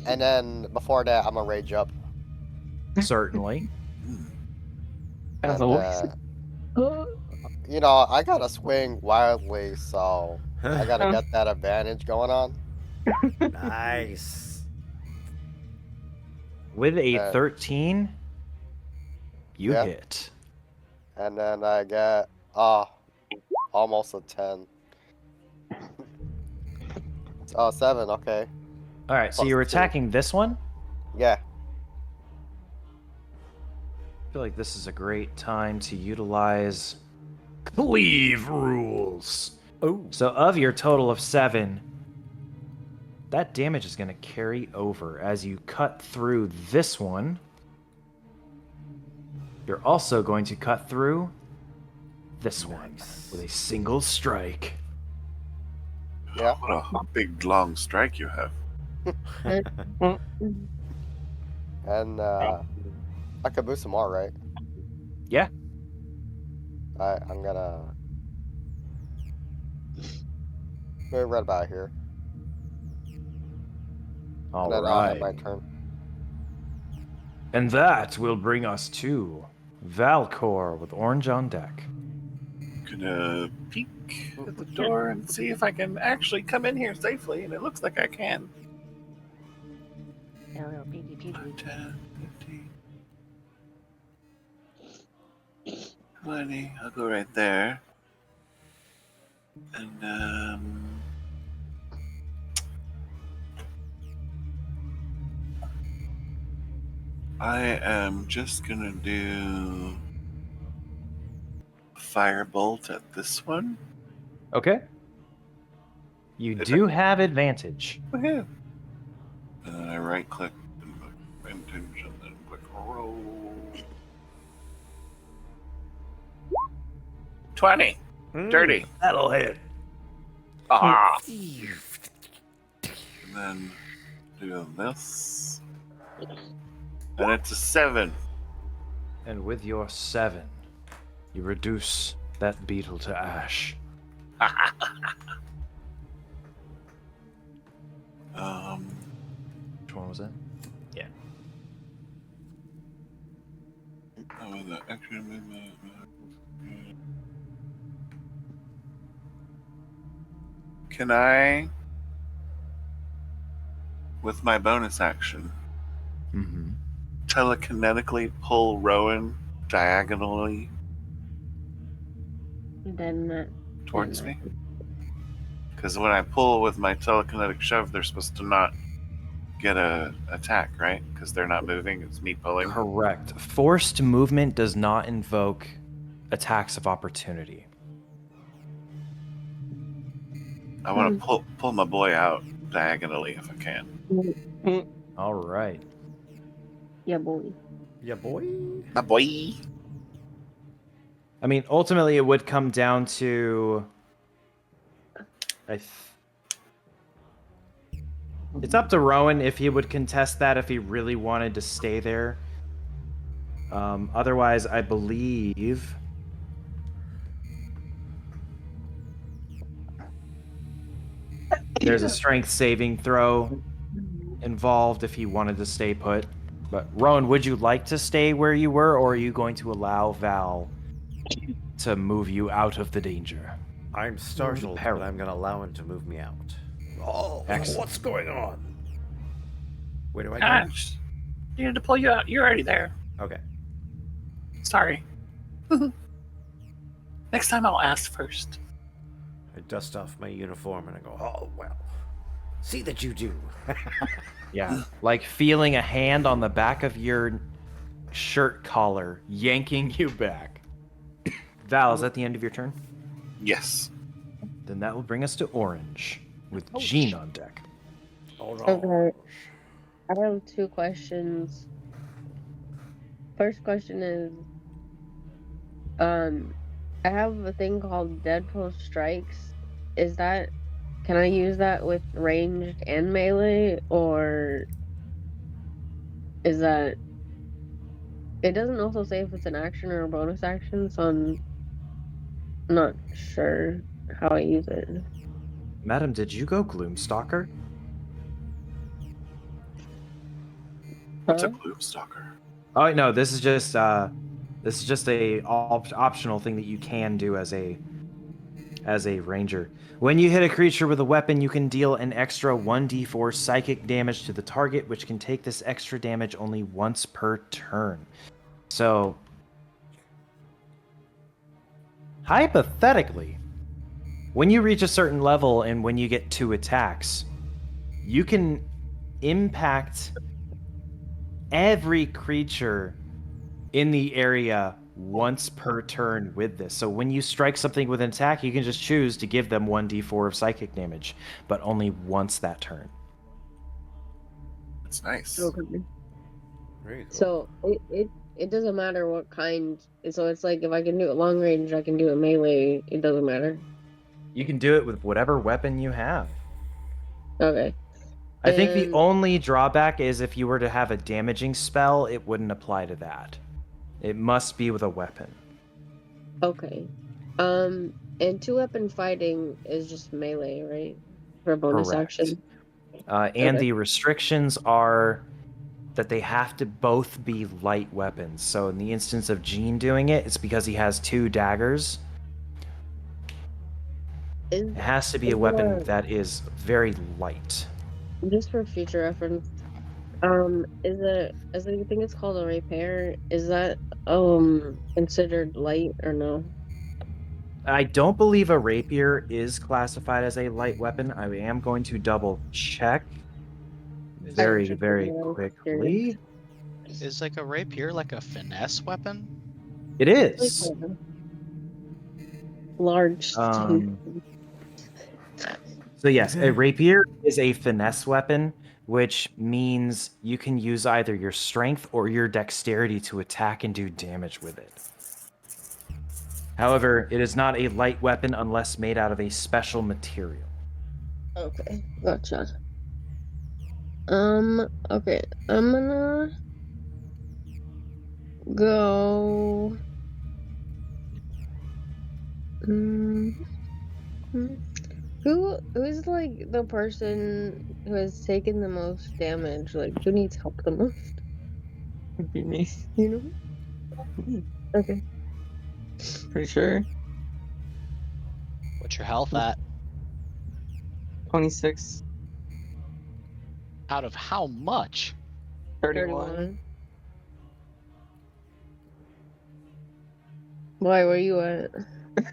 And then before that, I'm gonna rage up. Certainly. As And, always. you know, I gotta swing wildly, so I gotta get that advantage going on. Nice. With a 13, you Yeah. hit. And then I get almost a 10. 7, okay. All right, so Plus you're 2. attacking this one? Yeah. I feel like this is a great time to utilize cleave rules. Oh. So of your total of 7, that damage is going to carry over as you cut through this one. You're also going to cut through this one with a single strike. Yeah. What a big, long strike you have. And I could boost some more, right? Yeah. Alright, I'm gonna move right about here. All And then I'll end right. my turn. And that will bring us to Valkor with orange on deck. Gonna peek At the door and see if I can actually come in here safely, and it looks like I can. 10, 15, 20. I'll go right there. And I am just gonna do firebolt at this one. Okay. You do have advantage. Woohoo! And then I right click and click vintage and then click roll. 20. Dirty. That'll hit. Ah! And then do this. And it's a 7. And with your 7, you reduce that beetle to ash. Which one was that? Yeah. Oh, the extra movement. Can I, with my bonus action, Mm-hmm. telekinetically pull Rowan diagonally Then towards me? Because when I pull with my telekinetic shove, they're supposed to not get a attack, right? Because they're not moving. It's me pulling. Correct. Forced movement does not invoke attacks of opportunity. I want to pull my boy out diagonally if I can. All right. yeah, boy. Yeah, boy. My boy. I mean, ultimately, it would come down to. It's up to Rowan if he would contest that if he really wanted to stay there. Otherwise, I believe. There's a strength saving throw involved if he wanted to stay put. But Rowan, would you like to stay where you were, or are you going to allow Val to move you out of the danger? I'm startled, Peril. but I'm going to allow him to move me out. Oh, Excellent. what's going on? Where do I go? I just needed to pull you out. You're already there. Okay. Sorry. Next time I'll ask first. I dust off my uniform and I go, oh, well. See that you do. Yeah, like feeling a hand on the back of your shirt collar yanking you back. Val, is that the end of your turn? Yes. Then that will bring us to orange with Jean on deck. Okay. I have 2 questions. First question is, I have a thing called Deadpool Strikes. Can I use that with ranged and melee, or is that... It doesn't also say if it's an action or a bonus action, so I'm not sure how I use it. Madam, did you go Gloomstalker? What's a Huh? Gloomstalker? Oh no, this is just a optional thing that you can do as a ranger. When you hit a creature with a weapon, you can deal an extra 1d4 psychic damage to the target, which can take this extra damage only once per turn. So, hypothetically, when you reach a certain level and when you get 2 attacks, you can impact every creature in the area once per turn with this. So when you strike something with an attack, you can just choose to give them 1d4 of psychic damage, but only once that turn. That's nice. Okay. Very cool. So it doesn't matter what kind. So it's like if I can do it long range, I can do it melee. It doesn't matter. You can do it with whatever weapon you have. Okay. I think the And- only drawback is if you were to have a damaging spell, it wouldn't apply to that. It must be with a weapon. Okay. And 2-weapon fighting is just melee, right? For a bonus Correct. action. And Okay. the restrictions are that they have to both be light weapons. So in the instance of Gene doing it, it's because he has 2 daggers. It has to be a weapon that is very light. Just for future reference, is it, you think it's called a rapier? Is that considered light or no? I don't believe a rapier is classified as a light weapon. I am going to double check very, Just very curious. quickly. Is like a rapier like a finesse weapon? It is. Large. So yes, a rapier is a finesse weapon, which means you can use either your strength or your dexterity to attack and do damage with it. However, it is not a light weapon unless made out of a special material. Okay, gotcha. Okay, I'm gonna go. Who's like the person who has taken the most damage? Like, who needs help the most? Would be me. You know? Okay. Pretty sure. What's your health at? 26, Out of how much? 31. Why? Where you at?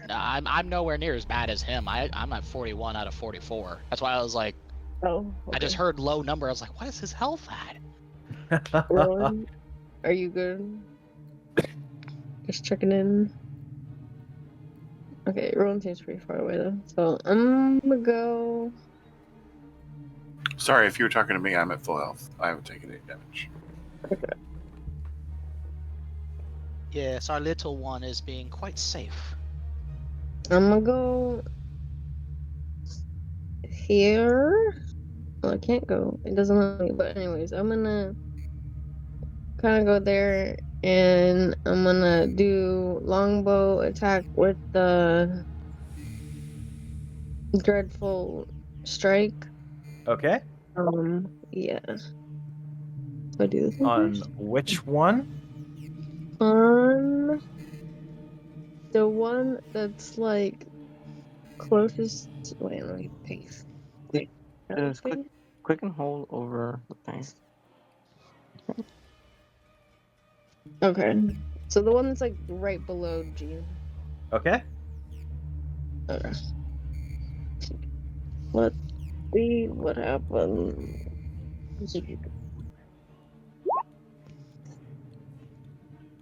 I'm nowhere near as bad as him. I'm at 41 out of 44. That's why I was like, Oh, I just heard low number. I was like, what is his health at? Rowan, are you good? Just checking in. Okay, Rowan seems pretty far away though. So I'm gonna go. Sorry, if you were talking to me, I'm at full health. I haven't taken any damage. Yes, our little one is being quite safe. I'm gonna go here. Well, I can't go. It doesn't let me. But anyways, I'm gonna kind of go there, and I'm gonna do longbow attack with the dreadful strike. Okay. Yeah. So I do this one On first? which one? On the one that's like closest. Wait, let me paste. Wait. Just click and hold over the thing. Okay. So the one that's like right below G. Okay. Okay. Let's see what happens.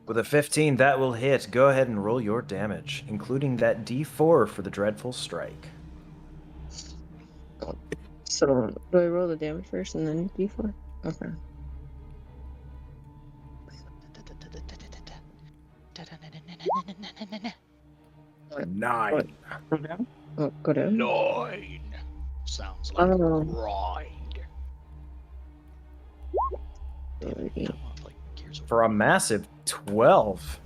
With a 15, that will hit. Go ahead and roll your damage, including that D4 for the dreadful strike. So do I roll the damage first and then D4? Okay. Nine. Oh, go down. 9. Sounds like a ride. Come on, like Gears of For a massive 12.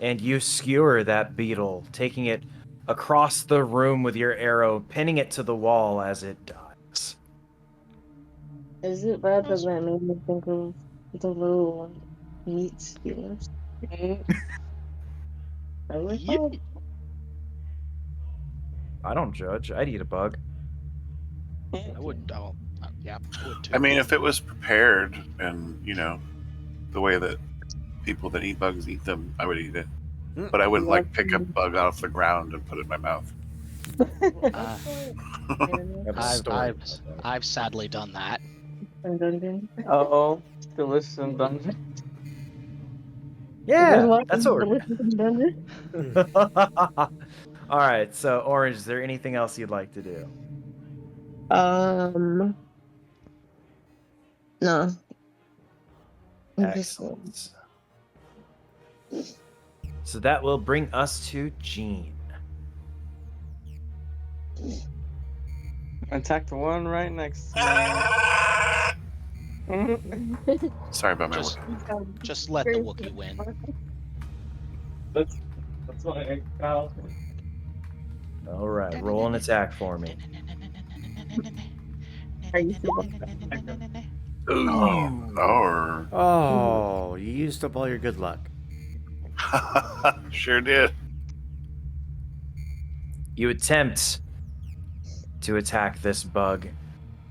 And you skewer that beetle, taking it across the room with your arrow, pinning it to the wall as it dies. Is it bad that that made me think of the little meat stealers? Yep. I don't judge. I'd eat a bug. I wouldn't. Yeah, I would too. I mean, if it was prepared and, you know, the way that people that eat bugs eat them, I would eat it. But I wouldn't like pick a bug off the ground and put it in my mouth. I've sadly done that. Oh, delicious and dungeon. Yeah, that's what we're All right, so Orange, is there anything else you'd like to do? No. Excellent. So that will bring us to Gene. Attack the one right next to me. Sorry about my Just, work. just let the Wookiee win. That's what I felt. All right, roll an attack for me. Are you Or Oh, you used up all your good luck. sure did. You attempt to attack this bug,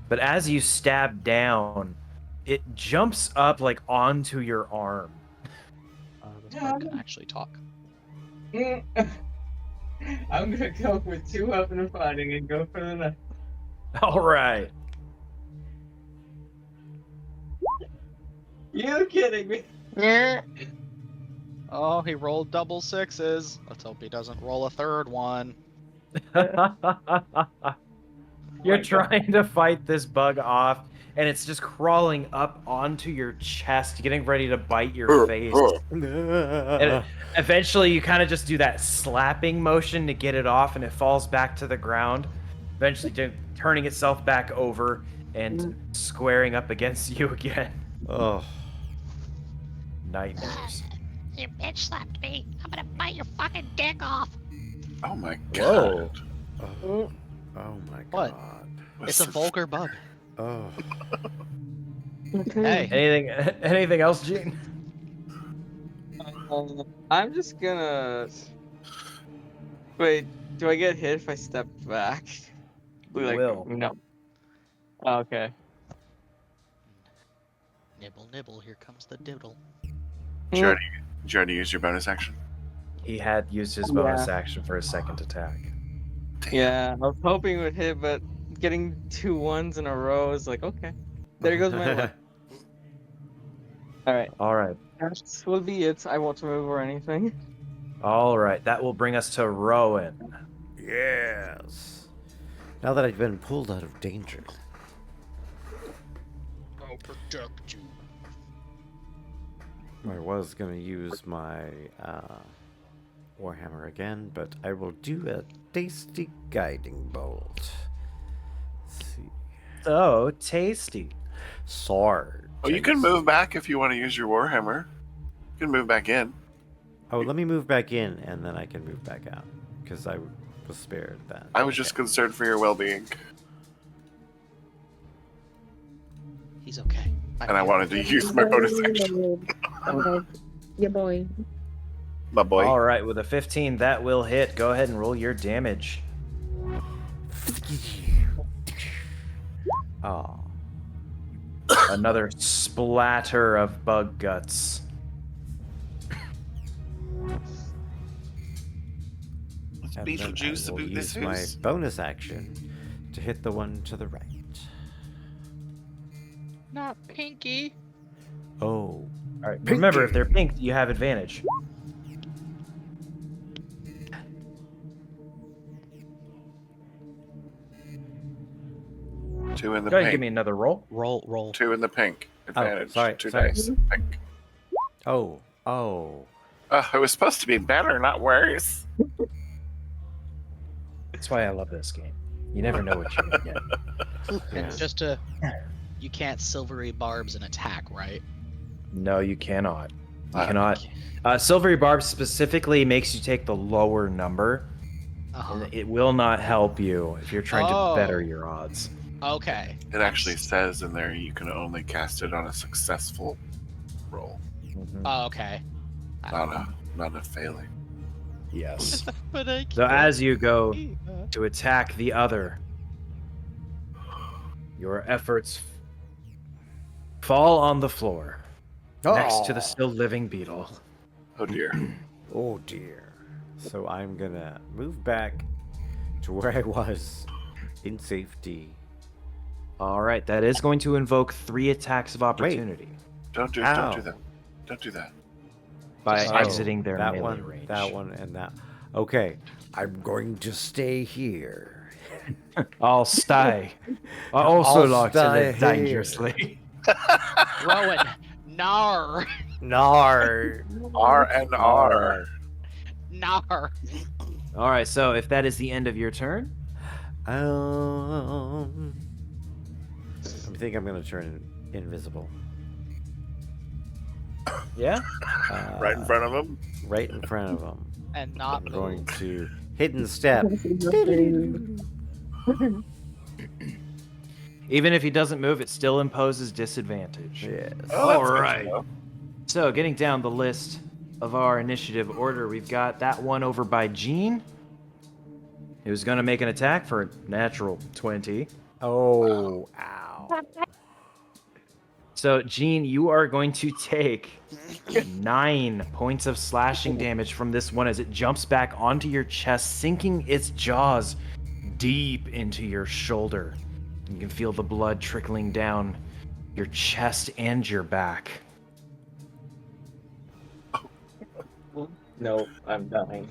but as you stab down, it jumps up like onto your arm. This bug can actually talk. I'm gonna go with 2 weapon fighting and go for the knife. All right. You kidding me? Oh, he rolled double sixes. Let's hope he doesn't roll a third one. You're trying to fight this bug off, and it's just crawling up onto your chest, getting ready to bite your face. And eventually, you kind of just do that slapping motion to get it off, and it falls back to the ground. Eventually, turning itself back over and squaring up against you again. Oh. Nightmares. You bitch slapped me. I'm gonna bite your fucking dick off. Oh my Whoa. god. Oh my What? god. It's a vulgar bug. Oh. Hey, Anything else, Gene? I'm just gonna. Wait, do I get hit if I step back? You will. No. Oh, okay. nibble, nibble. Here comes the diddle. Did you already use your bonus action? He had used his bonus action for his second attack. Yeah, I was hoping it would hit, but getting 2 1s in a row is like, okay. There goes my luck. Alright, All right. that will be it. I won't move or anything. All right. That will bring us to Rowan. Yes. Now that I've been pulled out of danger. I'll protect you. I was going to use my Warhammer again, but I will do a tasty guiding bolt. Let's see. So tasty. Sword. Oh, you can move back if you want to use your Warhammer. You can move back in. Oh, let me move back in, and then I can move back out, because I was spared that. I was just concerned for your well-being, He's okay. and I wanted to use my bonus action. Okay. Yeah, boy. My boy. All right. With a 15, that will hit. Go ahead and roll your damage. Oh. Another splatter of bug guts. And Beetlejuice then I will about this use my house. bonus action to hit the one to the right. Not Pinky. Oh. All right. Remember, if they're pink, you have advantage. Two in the Go ahead and pink. give me another roll. Roll. 2 in the pink. Advantage. sorry, 2 sorry. dice. Pink. Oh. It was supposed to be better, not worse. That's why I love this game. You never know what you're gonna get. Yeah. Just to, you can't silvery barbs an attack, right? No, you cannot. You cannot. Silvery Barbs specifically makes you take the lower number. Uh-huh. And it will not help you if you're trying Oh. to better your odds. Okay. It actually says in there you can only cast it on a successful roll, Mhm. Oh, okay. not a failing. Yes. But I So as you go can't. to attack the other, your efforts fall on the floor next to the still living beetle. Oh dear. Oh dear. So I'm gonna move back to where I was in safety. All right, that is going to invoke 3 attacks of opportunity Don't do Ow. that. Don't do that. by Oh, exiting their that melee one, range. that one, and that. Okay, I'm going to stay here. I'll stay. I also I'll like to stay live here. dangerously. Rowan, nar, Nar. R&R. nar. All right, so if that is the end of your turn, I think I'm gonna turn invisible. yeah. Right in front of him. Right in front of them. And not I'm move. going to hidden step. Even if he doesn't move, it still imposes disadvantage. Yes. Oh, that's All good to right. know. So, getting down the list of our initiative order, we've got that one over by Gene, who's going to make an attack for a natural 20. Oh, ow. So, Gene, you are going to take 9 points of slashing damage from this one as it jumps back onto your chest, sinking its jaws deep into your shoulder. You can feel the blood trickling down your chest and your back. No, I'm dying.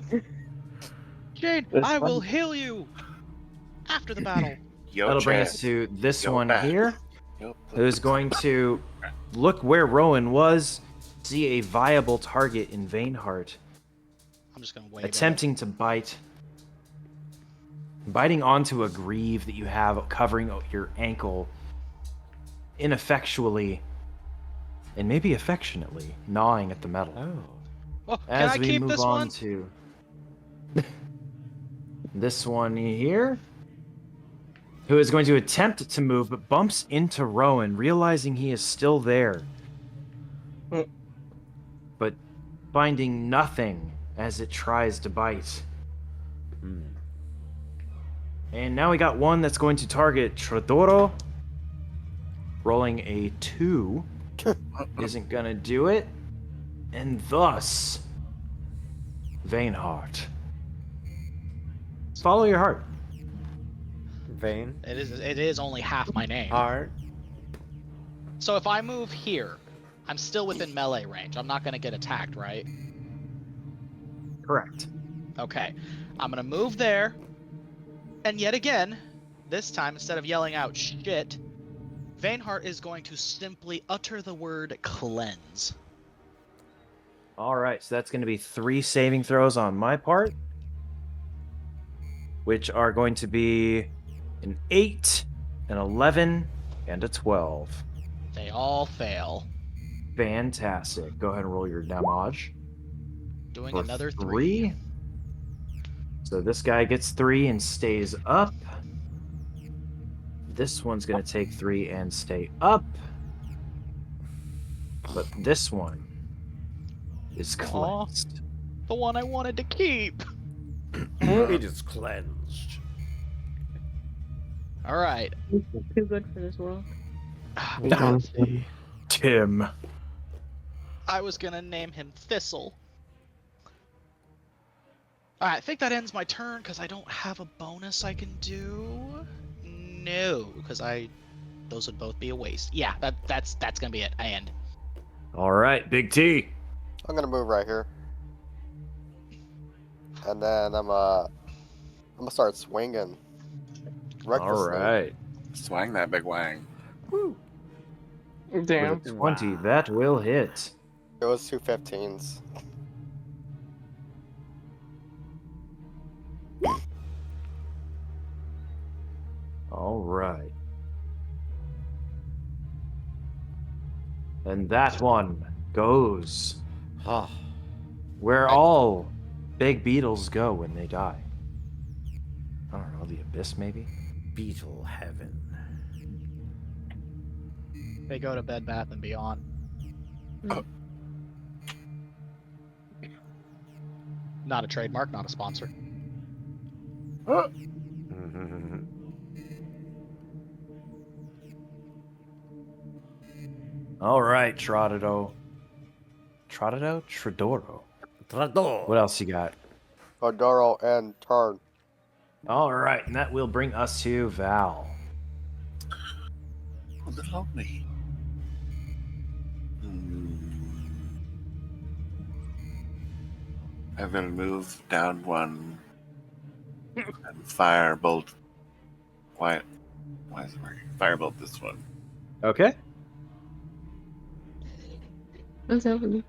Jade, That's I will fun. heal you after the battle. Yo, That'll bring us Chad. to this Yo, one back. here, Yo, who's going to look where Rowan was, see a viable target in Vainheart, I'm just gonna wait. attempting to bite, biting onto a greave that you have covering your ankle, ineffectually, and maybe affectionately, gnawing at the metal. Oh. Oh, can As I we keep move this on one? to this one here, who is going to attempt to move but bumps into Rowan, realizing he is still there, Mm. but finding nothing as it tries to bite. Hmm. And now we got one that's going to target Tradoroh. Rolling a 2 isn't going to do it. And thus, Vainheart. Follow your heart. Vain. It is only half my name. Heart. So if I move here, I'm still within melee range. I'm not gonna get attacked, right? Correct. Okay. I'm gonna move there. And yet again, this time instead of yelling out shit, Vainheart is going to simply utter the word cleanse. All right, so that's going to be 3 saving throws on my part, which are going to be an 8, an 11, and a 12. They all fail. Fantastic. Go ahead and roll your damage. Doing For another 3. So this guy gets 3 and stays up. This one's going to take 3 and stay up. But this one is Aw. cleansed. The one I wanted to keep. It is cleansed. All right. Too good for this world. Tim. I was gonna name him Thistle. Alright, I think that ends my turn because I don't have a bonus I can do. No, because those would both be a waste. Yeah, that's gonna be it. I end. All right, Big T. I'm gonna move right here, and then I'm gonna start swinging. All Recklessly. right. Swang that big wang. Damn. With a 20, that will hit. It was 2 15s. All right. And that one goes Ah. where all big beetles go when they die. I don't know, the abyss maybe? Beetle heaven. They go to Bed Bath and Beyond. Not a trademark, not a sponsor. All right, Tradoroh. Tradoroh? Tradoroh. What else you got? Tradoroh and turn. All right, and that will bring us to Val. Oh, little me. I'm gonna move down one and firebolt. Why is it working? Firebolt this one. Okay. What's happening?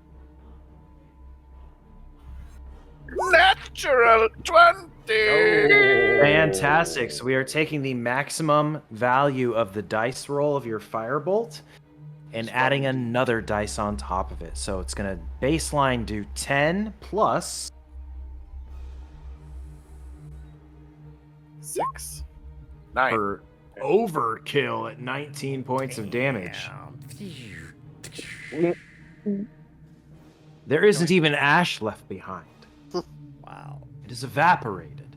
Natural 20! Fantastic. So we are taking the maximum value of the dice roll of your firebolt and adding another dice on top of it. So it's going to baseline do 10 plus 6. 9. for overkill at 19 points of damage. There isn't even ash left behind. Wow. It is evaporated.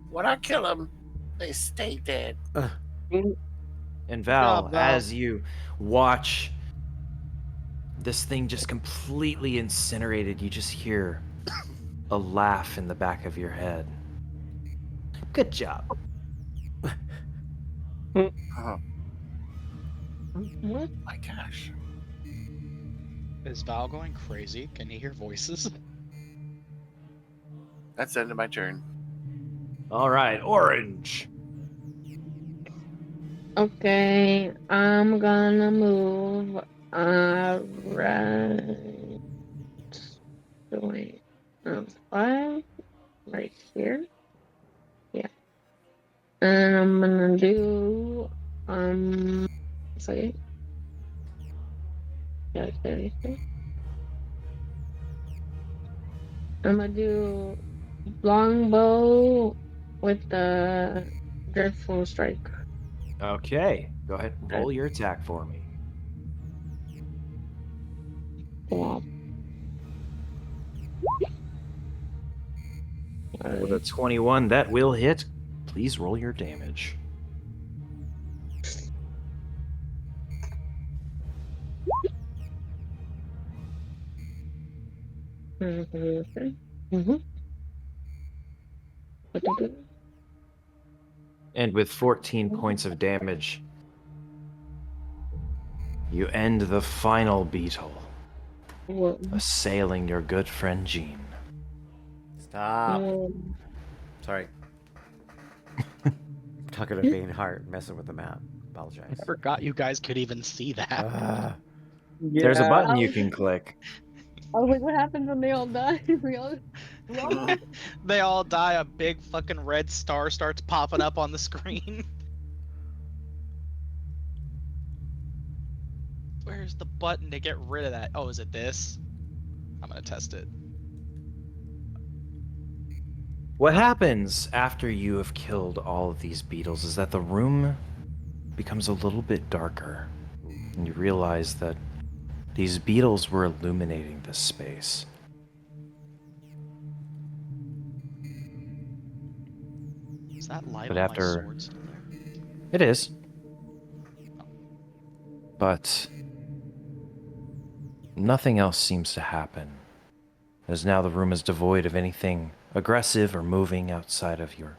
When I kill them, they stay dead. And Val, job, Val. as you watch this thing just completely incinerated, you just hear a laugh in the back of your head. Good job. Oh, What? My gosh. Is Val going crazy? Can you hear voices? that's the end of my turn. All right, Orange. Okay, I'm gonna move right. So wait, 5 right here. Yeah, and I'm gonna do sorry. Yeah, okay. I'm gonna do longbow with the dreadful strike. Okay, go ahead. Roll your attack for me. Yeah. With a 21, that will hit. Please roll your damage. Mm-hmm. And with 14 points of damage, you end the final beetle, assailing your good friend Jean. Stop. Sorry. Talking to Vainheart, messing with the map. Apologize. I forgot you guys could even see that. There's a Yeah. button you can click. I was like, what happens when they all die? We all They all die, a big fucking red star starts popping up on the screen. Where's the button to get rid of that? Oh, is it this? I'm gonna test it. What happens after you have killed all of these beetles is that the room becomes a little bit darker, and you realize that these beetles were illuminating this space. Is that light But on after- my sword still there? It is. But nothing else seems to happen, as now the room is devoid of anything aggressive or moving outside of your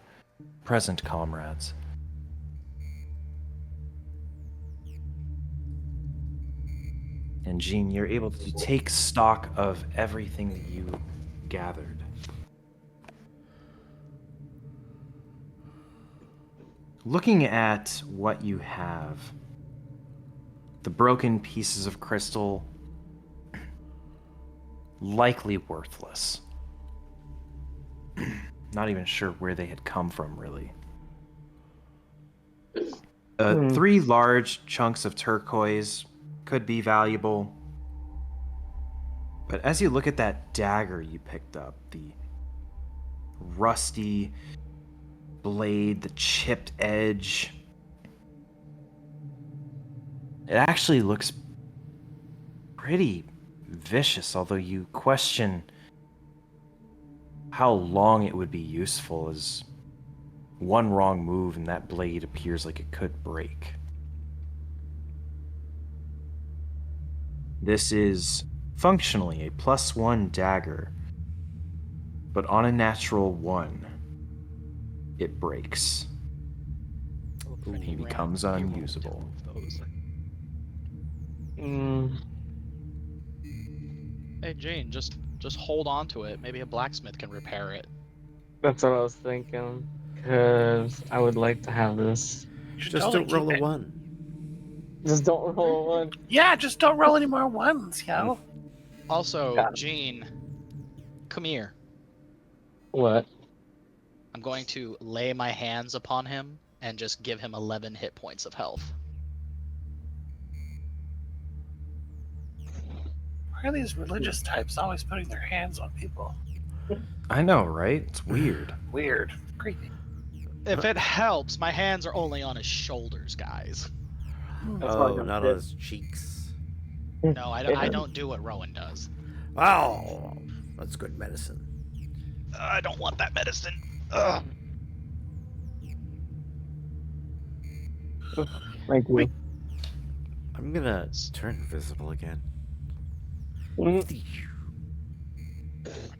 present comrades. And Jean, you're able to take stock of everything that you gathered. Looking at what you have, the broken pieces of crystal, likely worthless. Not even sure where they had come from, really. 3 large chunks of turquoise could be valuable. But as you look at that dagger you picked up, the rusty blade, the chipped edge, it actually looks pretty vicious, although you question how long it would be useful, as one wrong move and that blade appears like it could break. This is functionally a +1 dagger, but on a natural 1, it breaks. And It ran- becomes he rolled to unusable. move those. Mm, Hey Jane, just hold on to it. Maybe a blacksmith can repair it. that's what I was thinking. Because I would like to have this. You should Just totally don't roll keep a it. 1. Just don't roll one. Yeah, just don't roll any more ones, yo. Also, Got it. Jean, come here. What? I'm going to lay my hands upon him and just give him 11 hit points of health. Why are these religious types always putting their hands on people? I know, right? It's weird. Weird. Creepy. If it helps, my hands are only on his shoulders, guys. That's all I Oh, got. not on his cheeks. No, I don't do what Rowan does. Oh, that's good medicine. I don't want that medicine. Ugh. Thank you. I'm gonna turn invisible again. Aren't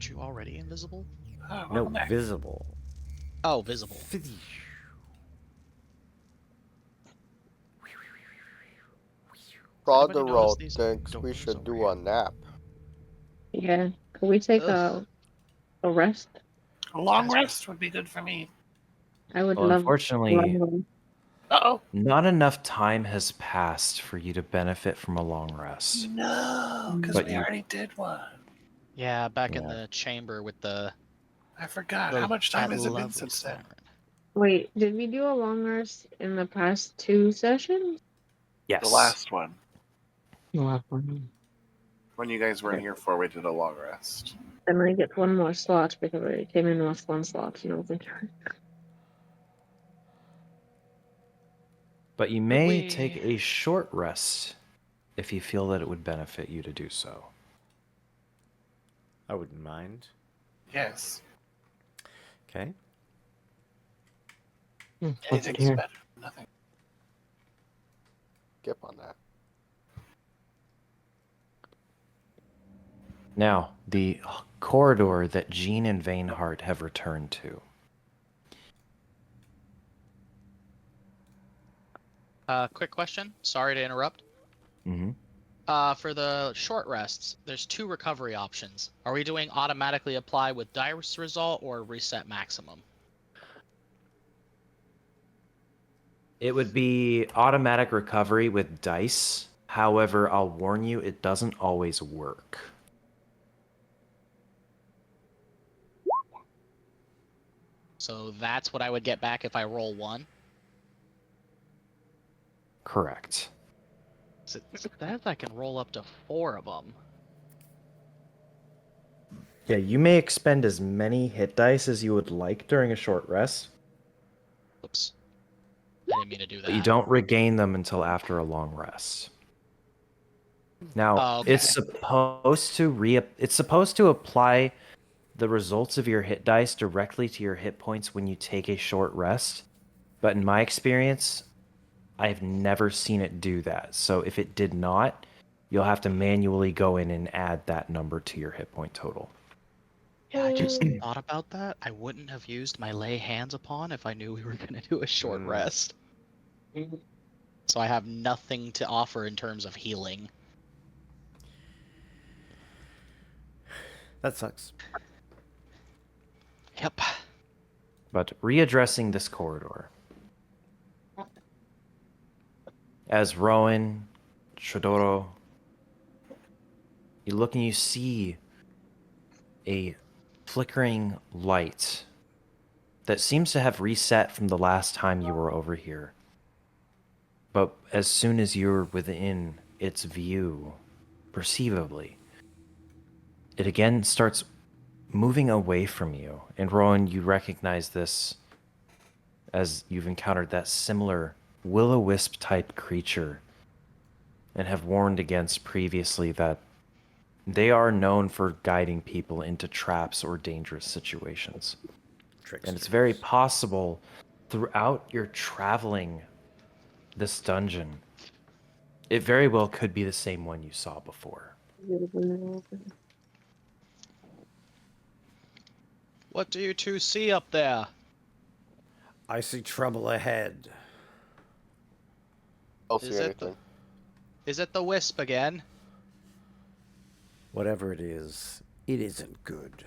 you already invisible? Oh, No, welcome back. visible. Oh, visible. Tradoroh notice these thinks we doors should over do here? a nap. Yeah. Can we take Ugh. a rest? A long Guys, rest would be good for me. I would Well, love unfortunately, one. Uh-oh. not enough time has passed for you to benefit from a long rest. No, because But we you- already did one. Yeah, back in Yeah. the chamber with the I forgot. How much time that has it been lovely since then? siren. Wait, did we do a long rest in the past 2 sessions? Yes. The last one. The last one. When you guys weren't here for, we did a long rest. Then I get one more slot because I came in with 1 slot, you know. But you may we- take a short rest if you feel that it would benefit you to do so. I wouldn't mind. Yes. Okay. What's Anything's here? better than nothing. Skip on that. Now, the corridor that Jean and Vainheart have returned to. Quick question. Sorry to interrupt. Mm-hmm. For the short rests, there's 2 recovery options. Are we doing automatically apply with dice result or reset maximum? It would be automatic recovery with dice. However, I'll warn you, it doesn't always work. So that's what I would get back if I roll 1. Correct. So that I can roll up to 4 of them. Yeah, you may expend as many hit dice as you would like during a short rest, Oops. I didn't mean to do that. but you don't regain them until after a long rest. Now, Oh, okay. it's supposed to apply the results of your hit dice directly to your hit points when you take a short rest. But in my experience, I've never seen it do that. So if it did not, you'll have to manually go in and add that number to your hit point total. Yeah, I just thought about that. I wouldn't have used my lay hands upon if I knew we were going to do a short rest. So I have nothing to offer in terms of healing. That sucks. Yep. But readdressing this corridor. As Rowan, Tradoroh, you look and you see a flickering light that seems to have reset from the last time you were over here. But as soon as you're within its view, perceivably, it again starts moving away from you. And Rowan, you recognize this as you've encountered that similar will-o-wisp type creature and have warned against previously that they are known for guiding people into traps or dangerous situations. And it's very possible throughout your traveling this dungeon, it very well could be the same one you saw before. What do you 2 see up there? I see trouble ahead. Don't Is see it the- anything. Is it the wisp again? Whatever it is, it isn't good.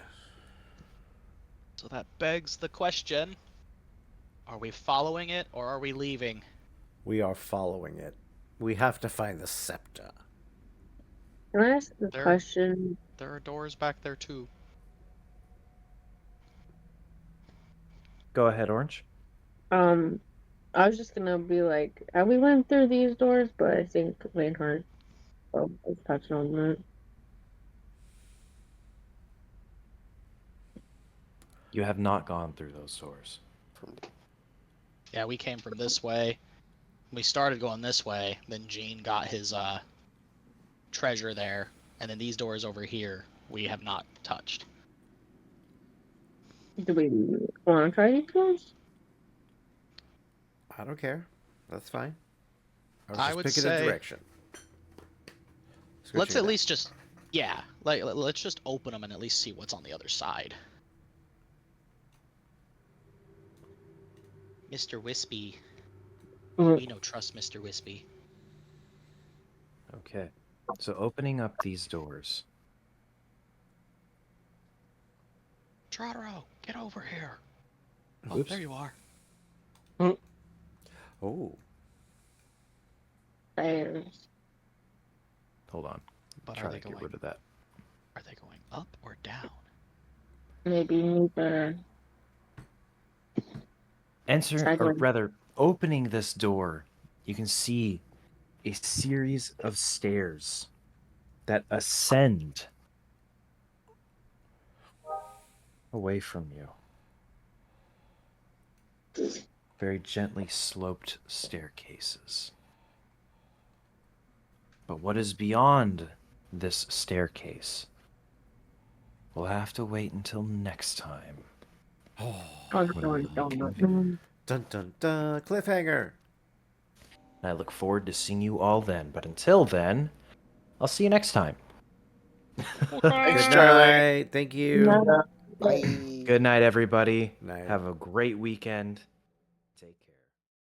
So that begs the question. Are we following it or are we leaving? We are following it. We have to find the scepter. Can I ask a There- question? There are doors back there too. Go ahead, Orange. I was just gonna be like, we went through these doors, but I think Vainheart was touching on that. You have not gone through those doors. Yeah, we came from this way. We started going this way. Then Gene got his treasure there, and then these doors over here we have not touched. Do we want to try these ones? I don't care. That's fine. I was I just would picking a say- direction. Let's Switching at it least just, yeah, like let's just open them and at least see what's on the other side. Mr. Wispy, we no trust Mr. Wispy. Okay. So opening up these doors. Tradoroh, get over here. Oh, Oops. there you are. up. Oh. Bears. Hold on. But Try are they to get going? rid of that. Are they going up or down? Maybe neither. Enter, or Sideways. rather, opening this door, you can see a series of stairs that ascend away from you. Very gently sloped staircases. But what is beyond this staircase? We'll have to wait until next time. I'm When going we down. reconvene. Dun dun dun. Cliffhanger. And I look forward to seeing you all then. But until then, I'll see you next time. Thanks, Good Charlie. night. Thank you. Bye. Good night, everybody. Night. Have a great weekend.